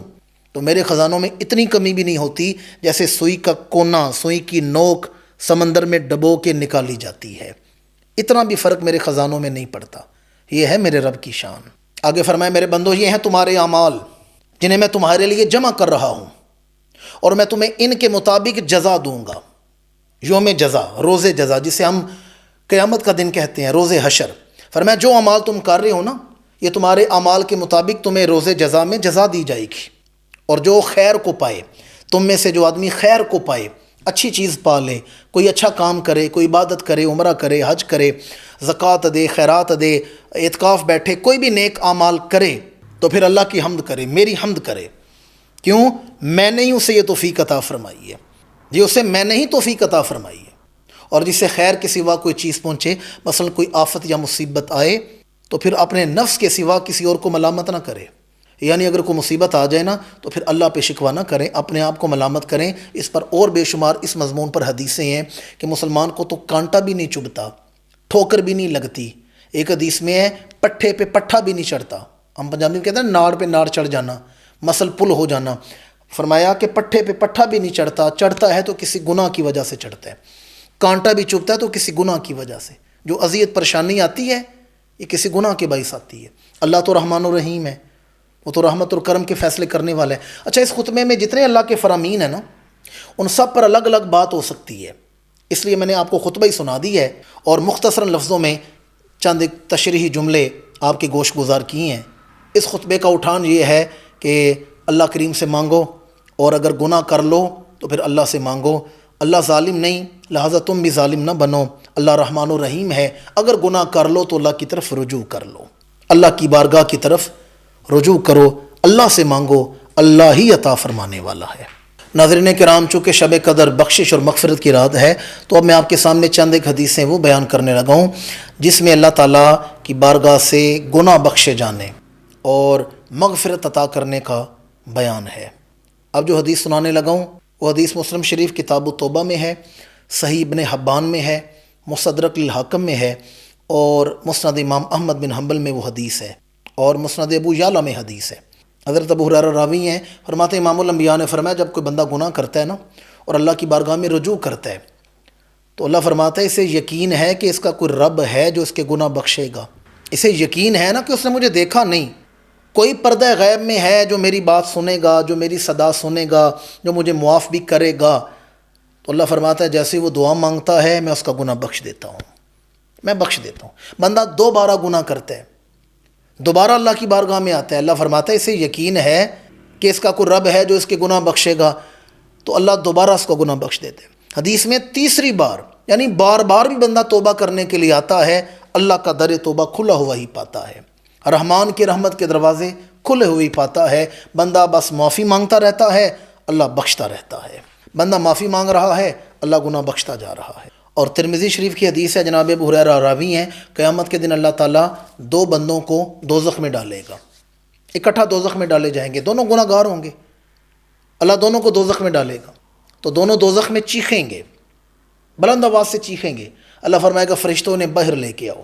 [SPEAKER 2] تو میرے خزانوں میں اتنی کمی بھی نہیں ہوتی جیسے سوئی کا کونا، سوئی کی نوک سمندر میں ڈبو کے نکالی جاتی ہے۔ اتنا بھی فرق میرے خزانوں میں نہیں پڑتا۔ یہ ہے میرے رب کی شان۔ آگے فرمائے میرے بندو، یہ ہیں تمہارے اعمال جنہیں میں تمہارے لیے جمع کر رہا ہوں، اور میں تمہیں ان کے مطابق جزا دوں گا۔ یوم جزا، روز جزا، جسے ہم قیامت کا دن کہتے ہیں، روز حشر۔ فرمایا جو اعمال تم کر رہے ہو نا، یہ تمہارے اعمال کے مطابق تمہیں روز جزا میں جزا دی جائے گی۔ اور جو خیر کو پائے، تم میں سے جو آدمی خیر کو پائے، اچھی چیز پا لے، کوئی اچھا کام کرے، کوئی عبادت کرے، عمرہ کرے، حج کرے، زکوٰۃ دے، خیرات دے، اعتکاف بیٹھے، کوئی بھی نیک اعمال کرے تو پھر اللہ کی حمد کرے، میری حمد کرے۔ کیوں؟ میں نے ہی اسے یہ توفیق عطا فرمائی ہے، جی اسے میں نے ہی توفیق عطا فرمائی ہے۔ اور جسے خیر کے سوا کوئی چیز پہنچے، مثلا کوئی آفت یا مصیبت آئے، تو پھر اپنے نفس کے سوا کسی اور کو ملامت نہ کرے۔ یعنی اگر کوئی مصیبت آ جائے نا تو پھر اللہ پہ شکوہ نہ کریں، اپنے آپ کو ملامت کریں۔ اس پر اور بے شمار اس مضمون پر حدیثیں ہیں کہ مسلمان کو تو کانٹا بھی نہیں چبھتا، ٹھوکر بھی نہیں لگتی۔ ایک حدیث میں ہے پٹھے پہ پٹھا بھی نہیں چڑھتا۔ ہم پنجابی میں کہتے ہیں ناڑ پہ ناڑ چڑھ جانا، مسل پل ہو جانا۔ فرمایا کہ پٹھے پہ پٹھا بھی نہیں چڑھتا، چڑھتا ہے تو کسی گناہ کی وجہ سے چڑھتا ہے۔ کانٹا بھی چبھتا ہے تو کسی گناہ کی وجہ سے۔ جو اذیت پریشانی آتی ہے یہ کسی گناہ کے باعث آتی ہے۔ اللہ تو رحمان الرحیم ہے، وہ تو رحمت اور کرم کے فیصلے کرنے والا ہے۔ اچھا، اس خطبے میں جتنے اللہ کے فرامین ہیں نا، ان سب پر الگ الگ بات ہو سکتی ہے، اس لیے میں نے آپ کو خطبہ ہی سنا دی ہے اور مختصراً لفظوں میں چند ایک تشریحی جملے آپ کے گوش گزار کیے ہیں۔ اس خطبے کا اٹھان یہ ہے کہ اللہ کریم سے مانگو، اور اگر گناہ کر لو تو پھر اللہ سے مانگو۔ اللہ ظالم نہیں، لہٰذا تم بھی ظالم نہ بنو۔ اللہ رحمان الرحیم ہے، اگر گناہ کر لو تو اللہ کی طرف رجوع کر لو، اللہ کی بارگاہ کی طرف رجوع کرو، اللہ سے مانگو، اللہ ہی عطا فرمانے والا ہے۔ ناظرین کرام، چونکہ شب قدر بخشش اور مغفرت کی رات ہے، تو اب میں آپ کے سامنے چند ایک حدیثیں وہ بیان کرنے لگا ہوں جس میں اللہ تعالیٰ کی بارگاہ سے گناہ بخشے جانے اور مغفرت عطا کرنے کا بیان ہے۔ اب جو حدیث سنانے لگا ہوں وہ حدیث مسلم شریف کتاب التوبہ میں ہے، صحیح ابن حبان میں ہے، مستدرک للحاکم میں ہے، اور مسند امام احمد بن حنبل میں وہ حدیث ہے، اور مسند ابو یعلا میں حدیث ہے۔ حضرت ابو ہریرہ راوی ہیں، فرماتے ہیں امام الانبیاء نے فرمایا جب کوئی بندہ گناہ کرتا ہے نا اور اللہ کی بارگاہ میں رجوع کرتا ہے تو اللہ فرماتا ہے اسے یقین ہے کہ اس کا کوئی رب ہے جو اس کے گناہ بخشے گا۔ اسے یقین ہے نا کہ اس نے مجھے دیکھا نہیں، کوئی پردہ غیب میں ہے جو میری بات سنے گا، جو میری صدا سنے گا، جو مجھے معاف بھی کرے گا۔ تو اللہ فرماتا ہے جیسے وہ دعا مانگتا ہے میں اس کا گناہ بخش دیتا ہوں، میں بخش دیتا ہوں۔ بندہ دوبارہ گناہ کرتا ہے، دوبارہ اللہ کی بارگاہ میں آتا ہے، اللہ فرماتا ہے اسے یقین ہے کہ اس کا کوئی رب ہے جو اس کے گناہ بخشے گا، تو اللہ دوبارہ اس کو گناہ بخش دیتے ہیں۔ حدیث میں تیسری بار، یعنی بار بار بھی بندہ توبہ کرنے کے لیے آتا ہے، اللہ کا در توبہ کھلا ہوا ہی پاتا ہے، رحمان کی رحمت کے دروازے کھلے ہوئے پاتا ہے۔ بندہ بس معافی مانگتا رہتا ہے، اللہ بخشتا رہتا ہے۔ بندہ معافی مانگ رہا ہے، اللہ گناہ بخشتا جا رہا ہے۔ اور ترمذی شریف کی حدیث ہے، جناب ابو ہریرہ راوی ہیں، قیامت کے دن اللہ تعالیٰ دو بندوں کو دوزخ میں ڈالے گا، اکٹھا دوزخ میں ڈالے جائیں گے، دونوں گناہ گار ہوں گے، اللہ دونوں کو دوزخ میں ڈالے گا، تو دونوں دوزخ میں چیخیں گے، بلند آواز سے چیخیں گے۔ اللہ فرمائے گا فرشتوں نے باہر لے کے آؤ،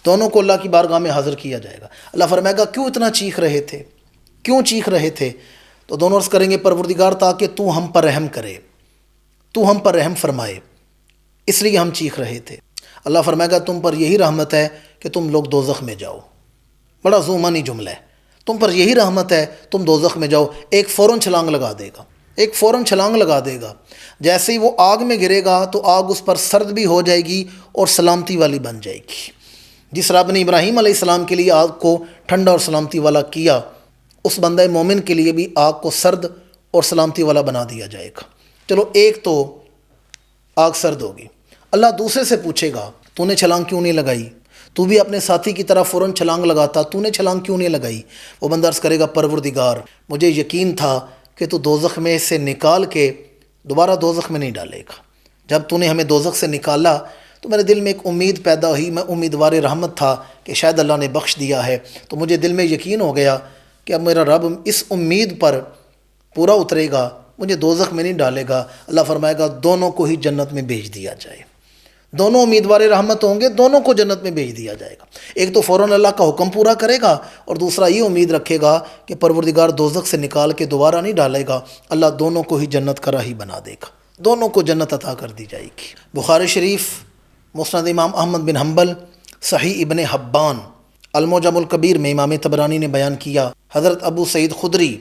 [SPEAKER 2] دونوں کو اللہ کی بارگاہ میں حاضر کیا جائے گا۔ اللہ فرمائے گا کیوں اتنا چیخ رہے تھے، کیوں چیخ رہے تھے؟ تو دونوں عرض کریں گے پروردگار تاکہ تو ہم پر رحم کرے، تو ہم پر رحم فرمائے، اس لیے ہم چیخ رہے تھے۔ اللہ فرمائے گا تم پر یہی رحمت ہے کہ تم لوگ دوزخ میں جاؤ۔ بڑا ذومانی جملہ ہے، تم پر یہی رحمت ہے تم دوزخ میں جاؤ۔ ایک فوراً چھلانگ لگا دے گا، ایک فوراً چھلانگ لگا دے گا۔ جیسے ہی وہ آگ میں گرے گا تو آگ اس پر سرد بھی ہو جائے گی اور سلامتی والی بن جائے گی۔ جس رب نے ابراہیم علیہ السلام کے لیے آگ کو ٹھنڈا اور سلامتی والا کیا، اس بندہ مومن کے لیے بھی آگ کو سرد اور سلامتی والا بنا دیا جائے گا۔ چلو ایک تو آگ سرد ہوگی، اللہ دوسرے سے پوچھے گا تو نے چھلانگ کیوں نہیں لگائی؟ تو بھی اپنے ساتھی کی طرح فوراً چھلانگ لگاتا، تو نے چھلانگ کیوں نہیں لگائی؟ وہ بندہ عرض کرے گا پروردگار مجھے یقین تھا کہ تو دوزخ میں سے نکال کے دوبارہ دوزخ میں نہیں ڈالے گا۔ جب تو نے ہمیں دوزخ سے نکالا تو میرے دل میں ایک امید پیدا ہوئی، میں امیدوار رحمت تھا کہ شاید اللہ نے بخش دیا ہے، تو مجھے دل میں یقین ہو گیا کہ اب میرا رب اس امید پر پورا اترے گا، مجھے دوزخ میں نہیں ڈالے گا۔ اللہ فرمائے گا دونوں کو ہی جنت میں بھیج دیا جائے، دونوں امیدوار رحمت ہوں گے، دونوں کو جنت میں بھیج دیا جائے گا۔ ایک تو فوراً اللہ کا حکم پورا کرے گا اور دوسرا یہ امید رکھے گا کہ پروردگار دوزخ سے نکال کے دوبارہ نہیں ڈالے گا، اللہ دونوں کو ہی جنت کا راہی بنا دے گا، دونوں کو جنت عطا کر دی جائے گی۔ بخاری شریف، مسند امام احمد بن حنبل، صحیح ابن حبان، المعجم الکبیر میں امام طبرانی نے بیان کیا، حضرت ابو سعید خدری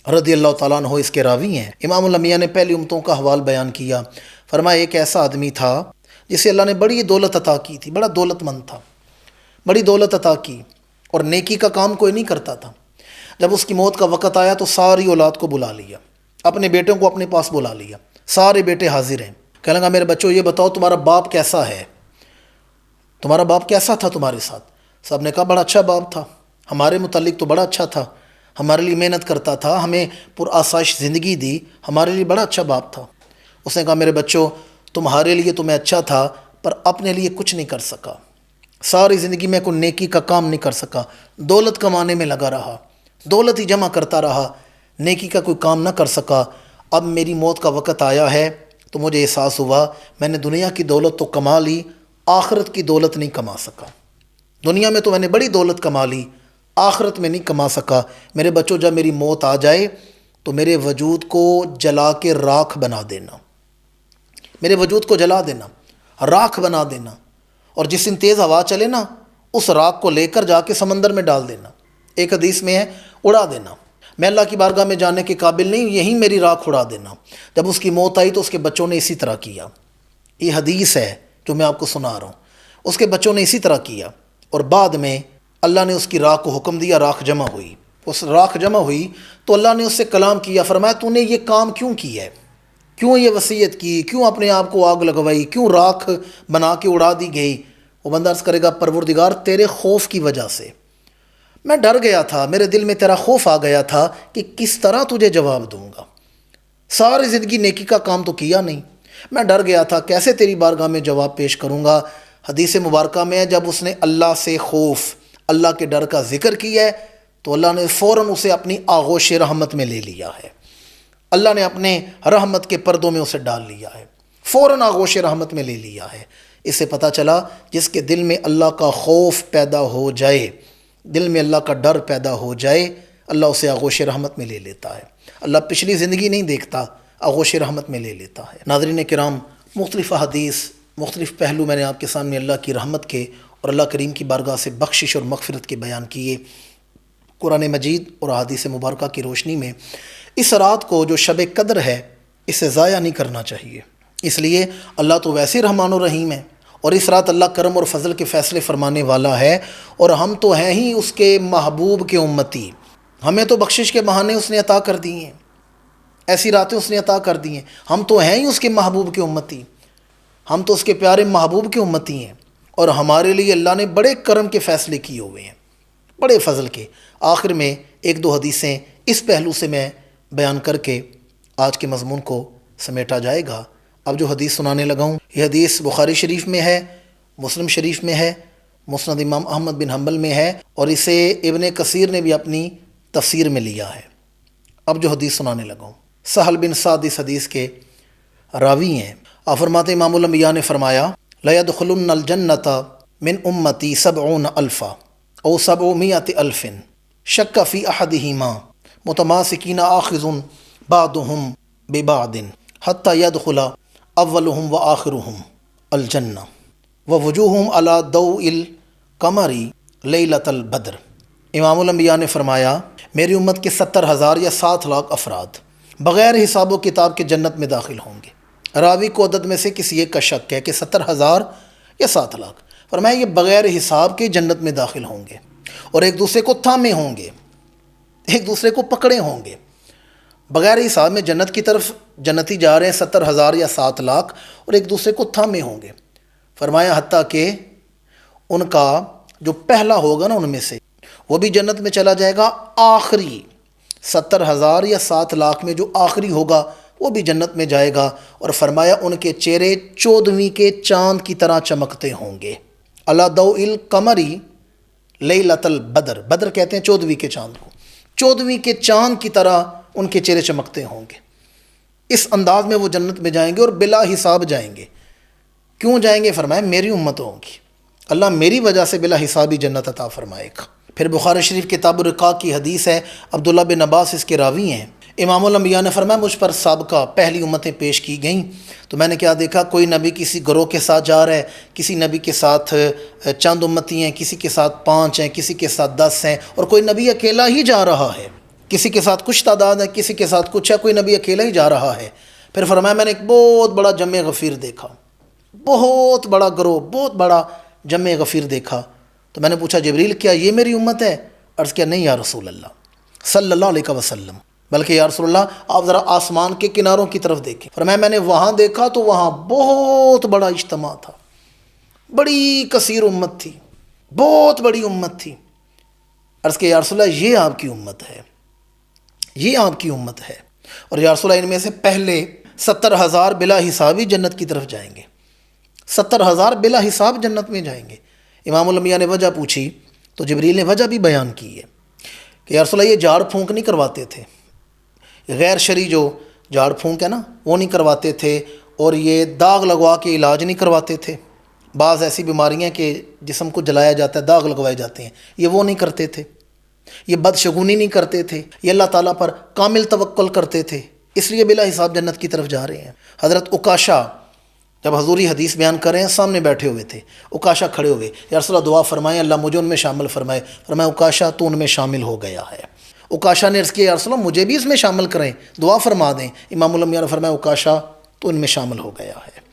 [SPEAKER 2] رضی اللہ تعالیٰ عنہ اس کے راوی ہیں۔ امام الانبیاء نے پہلی امتوں کا حوال بیان کیا، فرمایا ایک ایسا آدمی تھا جسے اللہ نے بڑی دولت عطا کی تھی، بڑا دولت مند تھا، بڑی دولت عطا کی، اور نیکی کا کام کوئی نہیں کرتا تھا۔ جب اس کی موت کا وقت آیا تو ساری اولاد کو بلا لیا، اپنے بیٹوں کو اپنے پاس بلا لیا، سارے بیٹے حاضر ہیں۔ کہنے لگا میرے بچوں یہ بتاؤ تمہارا باپ کیسا ہے، تمہارا باپ کیسا تھا تمہارے ساتھ؟ سب نے کہا بڑا اچھا باپ تھا، ہمارے متعلق تو بڑا اچھا تھا، ہمارے لیے محنت کرتا تھا، ہمیں پرآسائش زندگی دی، ہمارے لیے بڑا اچھا باپ تھا۔ اس نے کہا میرے بچوں تمہارے لیے تو میں اچھا تھا پر اپنے لیے کچھ نہیں کر سکا، ساری زندگی میں کوئی نیکی کا کام نہیں کر سکا، دولت کمانے میں لگا رہا، دولت ہی جمع کرتا رہا، نیکی کا کوئی کام نہ کر سکا۔ اب میری موت کا وقت آیا ہے تو مجھے احساس ہوا میں نے دنیا کی دولت تو کما لی، آخرت کی دولت نہیں کما سکا۔ دنیا میں تو میں نے بڑی دولت کما لی، آخرت میں نہیں کما سکا۔ میرے بچوں جب میری موت آ جائے تو میرے وجود کو جلا کے راکھ بنا دینا، میرے وجود کو جلا دینا، راکھ بنا دینا، اور جس دن تیز ہوا چلے نا اس راکھ کو لے کر جا کے سمندر میں ڈال دینا۔ ایک حدیث میں ہے اڑا دینا، میں اللہ کی بارگاہ میں جانے کے قابل نہیں، یہیں میری راکھ اڑا دینا۔ جب اس کی موت آئی تو اس کے بچوں نے اسی طرح کیا۔ یہ حدیث ہے جو میں آپ کو سنا رہا ہوں، اس کے بچوں نے اسی طرح کیا، اور بعد میں اللہ نے اس کی راکھ کو حکم دیا، راکھ جمع ہوئی۔ اس راکھ جمع ہوئی تو اللہ نے اس سے کلام کیا، فرمایا تو نے یہ کام کیوں کیا ہے، کیوں یہ وصیت کی، کیوں اپنے آپ کو آگ لگوائی، کیوں راکھ بنا کے اڑا دی گئی؟ وہ بندہ عرض کرے گا پروردگار تیرے خوف کی وجہ سے میں ڈر گیا تھا، میرے دل میں تیرا خوف آ گیا تھا کہ کس طرح تجھے جواب دوں گا، ساری زندگی نیکی کا کام تو کیا نہیں، میں ڈر گیا تھا کیسے تیری بارگاہ میں جواب پیش کروں گا۔ حدیث مبارکہ میں جب اس نے اللہ سے خوف، اللہ کے ڈر کا ذکر کیا ہے تو اللہ نے فوراً اسے اپنی آغوش رحمت میں لے لیا ہے، اللہ نے اپنے رحمت کے پردوں میں اسے ڈال لیا ہے، فوراً آغوش رحمت میں لے لیا ہے۔ اس سے پتہ چلا جس کے دل میں اللہ کا خوف پیدا ہو جائے، دل میں اللہ کا ڈر پیدا ہو جائے، اللہ اسے آغوش رحمت میں لے لیتا ہے۔ اللہ پچھلی زندگی نہیں دیکھتا، آغوش رحمت میں لے لیتا ہے۔ ناظرین کرام، مختلف احادیث، مختلف پہلو میں نے آپ کے سامنے اللہ کی رحمت کے اور اللہ کریم کی بارگاہ سے بخشش اور مغفرت کے بیان کیے۔ قرآن مجید اور احادیث مبارکہ کی روشنی میں اس رات کو جو شب قدر ہے اسے ضائع نہیں کرنا چاہیے، اس لیے اللہ تو ویسے رحمان و رحیم ہے، اور اس رات اللہ کرم اور فضل کے فیصلے فرمانے والا ہے، اور ہم تو ہیں ہی اس کے محبوب کے امتی، ہمیں تو بخشش کے بہانے اس نے عطا کر دی ہیں، ایسی راتیں اس نے عطا کر دی ہیں، ہم تو ہیں ہی اس کے محبوب کے امتی، ہم تو اس کے پیارے محبوب کے امتی ہیں، اور ہمارے لیے اللہ نے بڑے کرم کے فیصلے کیے ہوئے ہیں، بڑے فضل کے۔ آخر میں ایک دو حدیثیں اس پہلو سے میں بیان کر کے آج کے مضمون کو سمیٹا جائے گا۔ اب جو حدیث سنانے لگا ہوں یہ حدیث بخاری شریف میں ہے، مسلم شریف میں ہے، مسند امام احمد بن حنبل میں ہے، اور اسے ابن کثیر نے بھی اپنی تفسیر میں لیا ہے۔ اب جو حدیث سنانے لگا ہوں، سہل بن سعد اس حدیث کے راوی ہیں۔ آپ فرماتے امام الانبیاء نے فرمایا لَيَدْخُلُنَّ الْجَنَّةَ مِنْ أُمَّتِي 70,000 أو 700,000 شَكَّ فِي أَحَدِهِمَا مُتَمَاسِكِينَ آخِذٌ بَعْضُهُمْ بِبَعْضٍ حَتَّى يَدْخُلَ أَوَّلُهُمْ وَآخِرُهُمْ الْجَنَّةَ وَوُجُوهُهُمْ عَلَى ضَوْءِ الْقَمَرِ لَيْلَةَ الْبَدْرِ۔ امام الانبیاء نے فرمایا میری امت کے 70,000 یا 7,00,000 افراد بغیر حساب و کتاب کے جنت میں داخل ہوں گے۔ راوی کو عدد میں سے کسی ایک کا شک ہے کہ 70,000 یا 7,00,000، فرمایا یہ بغیر حساب کے جنت میں داخل ہوں گے، اور ایک دوسرے کو تھامے ہوں گے، ایک دوسرے کو پکڑے ہوں گے، بغیر حساب میں جنت کی طرف جنتی جا رہے ہیں 70,000 یا 7,00,000، اور ایک دوسرے کو تھامے ہوں گے۔ فرمایا حتیٰ کہ ان کا جو پہلا ہوگا نا ان میں سے وہ بھی جنت میں چلا جائے گا، آخری 70,000 یا 7,00,000 میں جو آخری ہوگا وہ بھی جنت میں جائے گا، اور فرمایا ان کے چہرے 14ویں کے چاند کی طرح چمکتے ہوں گے۔ علی ضوء القمر لیلۃ البدر، بدر کہتے ہیں 14ویں کے چاند کو، 14ویں کے چاند کی طرح ان کے چہرے چمکتے ہوں گے۔ اس انداز میں وہ جنت میں جائیں گے اور بلا حساب جائیں گے۔ کیوں جائیں گے؟ فرمایا میری امت ہوگی، اللہ میری وجہ سے بلا حسابی جنت عطا فرمائے گا۔ پھر بخاری شریف کتاب الرقاق کی حدیث ہے، عبداللہ بن عباس اس کے راوی ہیں۔ امام الانبیاء نے فرمایا مجھ پر سابقہ پہلی امتیں پیش کی گئیں تو میں نے کیا دیکھا، کوئی نبی کسی گروہ کے ساتھ جا رہا ہے، کسی نبی کے ساتھ چند امتی ہیں، کسی کے ساتھ 5 ہیں، کسی کے ساتھ 10 ہیں، اور کوئی نبی اکیلا ہی جا رہا ہے، کسی کے ساتھ کچھ تعداد ہے، کسی کے ساتھ کچھ ہے، کوئی نبی اکیلا ہی جا رہا ہے۔ پھر فرمایا میں نے ایک بہت بڑا جمع غفیر دیکھا، بہت بڑا گروہ، بہت بڑا جمع غفیر دیکھا۔ تو میں نے پوچھا جبریل کیا یہ میری امت ہے؟ عرض کیا نہیں یا رسول اللہ صلی اللہ علیہ وسلم، بلکہ یا رسول اللہ آپ ذرا آسمان کے کناروں کی طرف دیکھیں۔ فرمایا میں نے وہاں دیکھا تو وہاں بہت بڑا اجتماع تھا، بڑی کثیر امت تھی، بہت بڑی امت تھی۔ عرض کہ یا رسول اللہ یہ آپ کی امت ہے، یہ آپ کی امت ہے، اور یا رسول اللہ ان میں سے پہلے 70,000 بلا حسابی جنت کی طرف جائیں گے، 70,000 بلا حساب جنت میں جائیں گے۔ امام الانبیاء نے وجہ پوچھی تو جبریل نے وجہ بھی بیان کی ہے کہ یا رسول اللہ یہ جھاڑ پھونک نہیں کرواتے تھے، غیر شرعی جو جھاڑ پھونک ہے نا وہ نہیں کرواتے تھے، اور یہ داغ لگوا کے علاج نہیں کرواتے تھے۔ بعض ایسی بیماریاں کہ جسم کو جلایا جاتا ہے، داغ لگوائے جاتے ہیں، یہ وہ نہیں کرتے تھے، یہ بدشگونی نہیں کرتے تھے، یہ اللہ تعالیٰ پر کامل توکل کرتے تھے، اس لیے بلا حساب جنت کی طرف جا رہے ہیں۔ حضرت عکاشہ جب حضوری حدیث بیان کر رہے ہیں سامنے بیٹھے ہوئے تھے، عکاشہ کھڑے ہوئے، یا رسول اللہ دعا فرمائیں اللہ مجھے ان میں شامل فرمائے، فرمایا عکاشہ تو ان میں شامل ہو گیا ہے۔ عکاشہ نے عرض کیا یا رسول اللہ مجھے بھی اس میں شامل کریں، دعا فرما دیں۔ امام الانبیاء نے فرمایا عکاشہ تو ان میں شامل ہو گیا ہے۔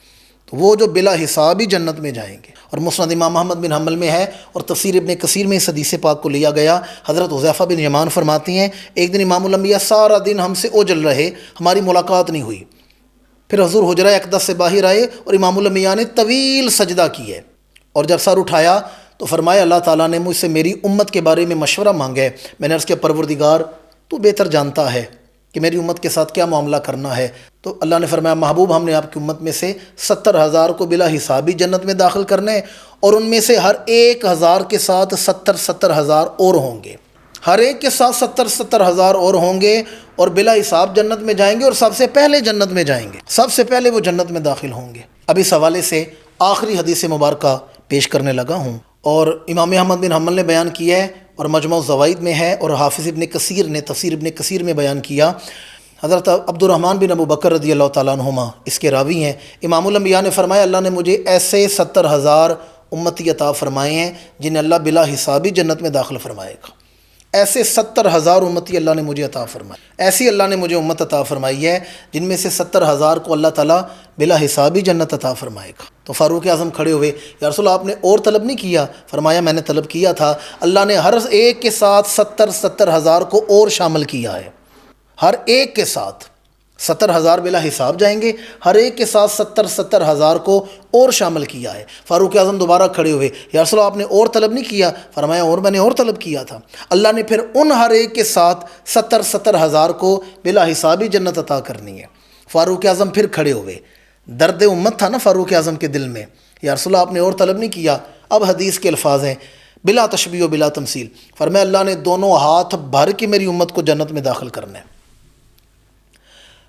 [SPEAKER 2] تو وہ جو بلا حساب ہی جنت میں جائیں گے۔ اور مسند امام احمد بن حنبل میں ہے اور تفسیر ابن کثیر میں اس حدیث پاک کو لیا گیا، حضرت حذیفہ بن یمان فرماتی ہیں ایک دن امام الانبیاء سارا دن ہم سے اوجل رہے، ہماری ملاقات نہیں ہوئی۔ پھر حضور حجرہ اقدس سے باہر آئے اور امام الانبیاء نے طویل سجدہ کی ہے، اور جب سر اٹھایا تو فرمایا اللہ تعالیٰ نے مجھ سے میری امت کے بارے میں مشورہ مانگا ہے۔ میں نے عرض کیا پروردگار تو بہتر جانتا ہے کہ میری امت کے ساتھ کیا معاملہ کرنا ہے۔ تو اللہ نے فرمایا محبوب ہم نے آپ کی امت میں سے 70,000 کو بلا حسابی جنت میں داخل کرنا ہے، اور ان میں سے ہر 1,000 کے ساتھ 70,000 اور ہوں گے، ہر ایک کے ساتھ 70,000 اور ہوں گے، اور بلا حساب جنت میں جائیں گے، اور سب سے پہلے جنت میں جائیں گے، سب سے پہلے وہ جنت میں داخل ہوں گے۔ اب اس حوالے سے آخری حدیث مبارکہ پیش کرنے لگا ہوں، اور امام احمد بن حنبل نے بیان کیا ہے اور مجموع الزوائد میں ہے، اور حافظ ابن کثیر نے تفسیر ابن کثیر میں بیان کیا۔ حضرت عبد الرحمن بن ابو بکر رضی اللہ تعالیٰ عنہما اس کے راوی ہیں۔ امام الانبیاء نے فرمایا اللہ نے مجھے ایسے 70,000 امتی عطا فرمائے ہیں جنہیں اللہ بلا حسابی جنت میں داخل فرمائے گا۔ ایسے 70,000 امتی اللہ نے مجھے عطا فرمائے، ایسی اللہ نے مجھے امت عطا فرمائی ہے جن میں سے 70,000 کو اللہ تعالیٰ بلا حسابی جنت عطا فرمائے گا۔ تو فاروق اعظم کھڑے ہوئے، یا رسول اللہ آپ نے اور طلب نہیں کیا؟ فرمایا میں نے طلب کیا تھا، اللہ نے ہر ایک کے ساتھ 70,000 کو اور شامل کیا ہے، ہر ایک کے ساتھ 70,000 بلا حساب جائیں گے، ہر ایک کے ساتھ 70,000 کو اور شامل کیا ہے۔ فاروق اعظم دوبارہ کھڑے ہوئے، یا رسول اللہ آپ نے اور طلب نہیں کیا؟ فرمایا اور میں نے اور طلب کیا تھا، اللہ نے پھر ان ہر ایک کے ساتھ 70,000 کو بلا حسابی جنت عطا کرنی ہے۔ فاروق اعظم پھر کھڑے ہوئے، درد امت تھا نا فاروق اعظم کے دل میں، یا رسول اللہ آپ نے اور طلب نہیں کیا؟ اب حدیث کے الفاظ ہیں بلا تشبیہ و بلا تمثیل، فرمایا اللہ نے دونوں ہاتھ بھر کے میری امت کو جنت میں داخل کرنا ہے۔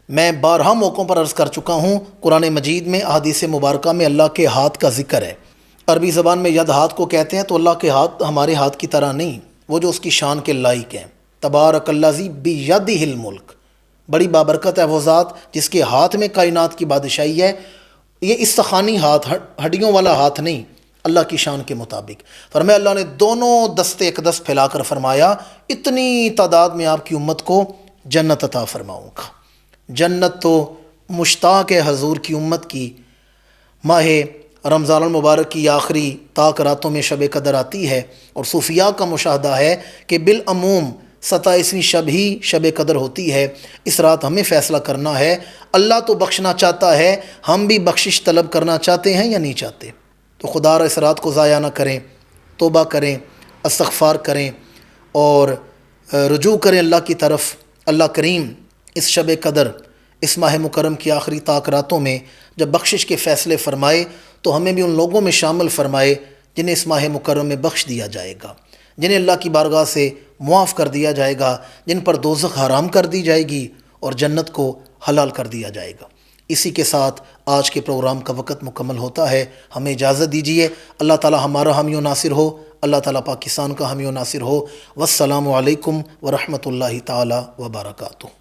[SPEAKER 2] میں بارہا موقعوں پر عرض کر چکا ہوں، قرآن مجید میں احادیث مبارکہ میں اللہ کے ہاتھ کا ذکر ہے۔ عربی زبان میں ید ہاتھ کو کہتے ہیں، تو اللہ کے ہاتھ ہمارے ہاتھ کی طرح نہیں، وہ جو اس کی شان کے لائق ہیں۔ تبارک الذی بیدہ الملک، بڑی بابرکت ہے وہ ذات جس کے ہاتھ میں کائنات کی بادشاہی ہے۔ یہ استخوانی ہاتھ، ہڈیوں والا ہاتھ نہیں، اللہ کی شان کے مطابق۔ فرمایا اللہ نے دونوں دستے اقدس پھیلا کر فرمایا اتنی تعداد میں آپ کی امت کو جنت عطا فرماؤں گا۔ جنت تو مشتاق ہے حضور کی امت کی، ماہ رمضان المبارک کی آخری طاق راتوں میں شب قدر آتی ہے، اور صوفیاء کا مشاہدہ ہے کہ بالعموم 27ویں شب ہی شب قدر ہوتی ہے۔ اس رات ہمیں فیصلہ کرنا ہے، اللہ تو بخشنا چاہتا ہے، ہم بھی بخشش طلب کرنا چاہتے ہیں یا نہیں چاہتے۔ تو خدا را اس رات کو ضائع نہ کریں، توبہ کریں، استغفار کریں، اور رجوع کریں اللہ کی طرف۔ اللہ کریم اس شب قدر، اس ماہ مکرم کی آخری طاق راتوں میں جب بخشش کے فیصلے فرمائے تو ہمیں بھی ان لوگوں میں شامل فرمائے جنہیں اس ماہ مکرم میں بخش دیا جائے گا، جنہیں اللہ کی بارگاہ سے معاف کر دیا جائے گا، جن پر دوزخ حرام کر دی جائے گی اور جنت کو حلال کر دیا جائے گا۔ اسی کے ساتھ آج کے پروگرام کا وقت مکمل ہوتا ہے، ہمیں اجازت دیجیے۔ اللہ تعالی ہمارا حامی و ناصر ہو، اللہ تعالی پاکستان کا حامی و ناصر ہو۔ والسلام علیکم ورحمۃ اللہ تعالی وبرکاتہ۔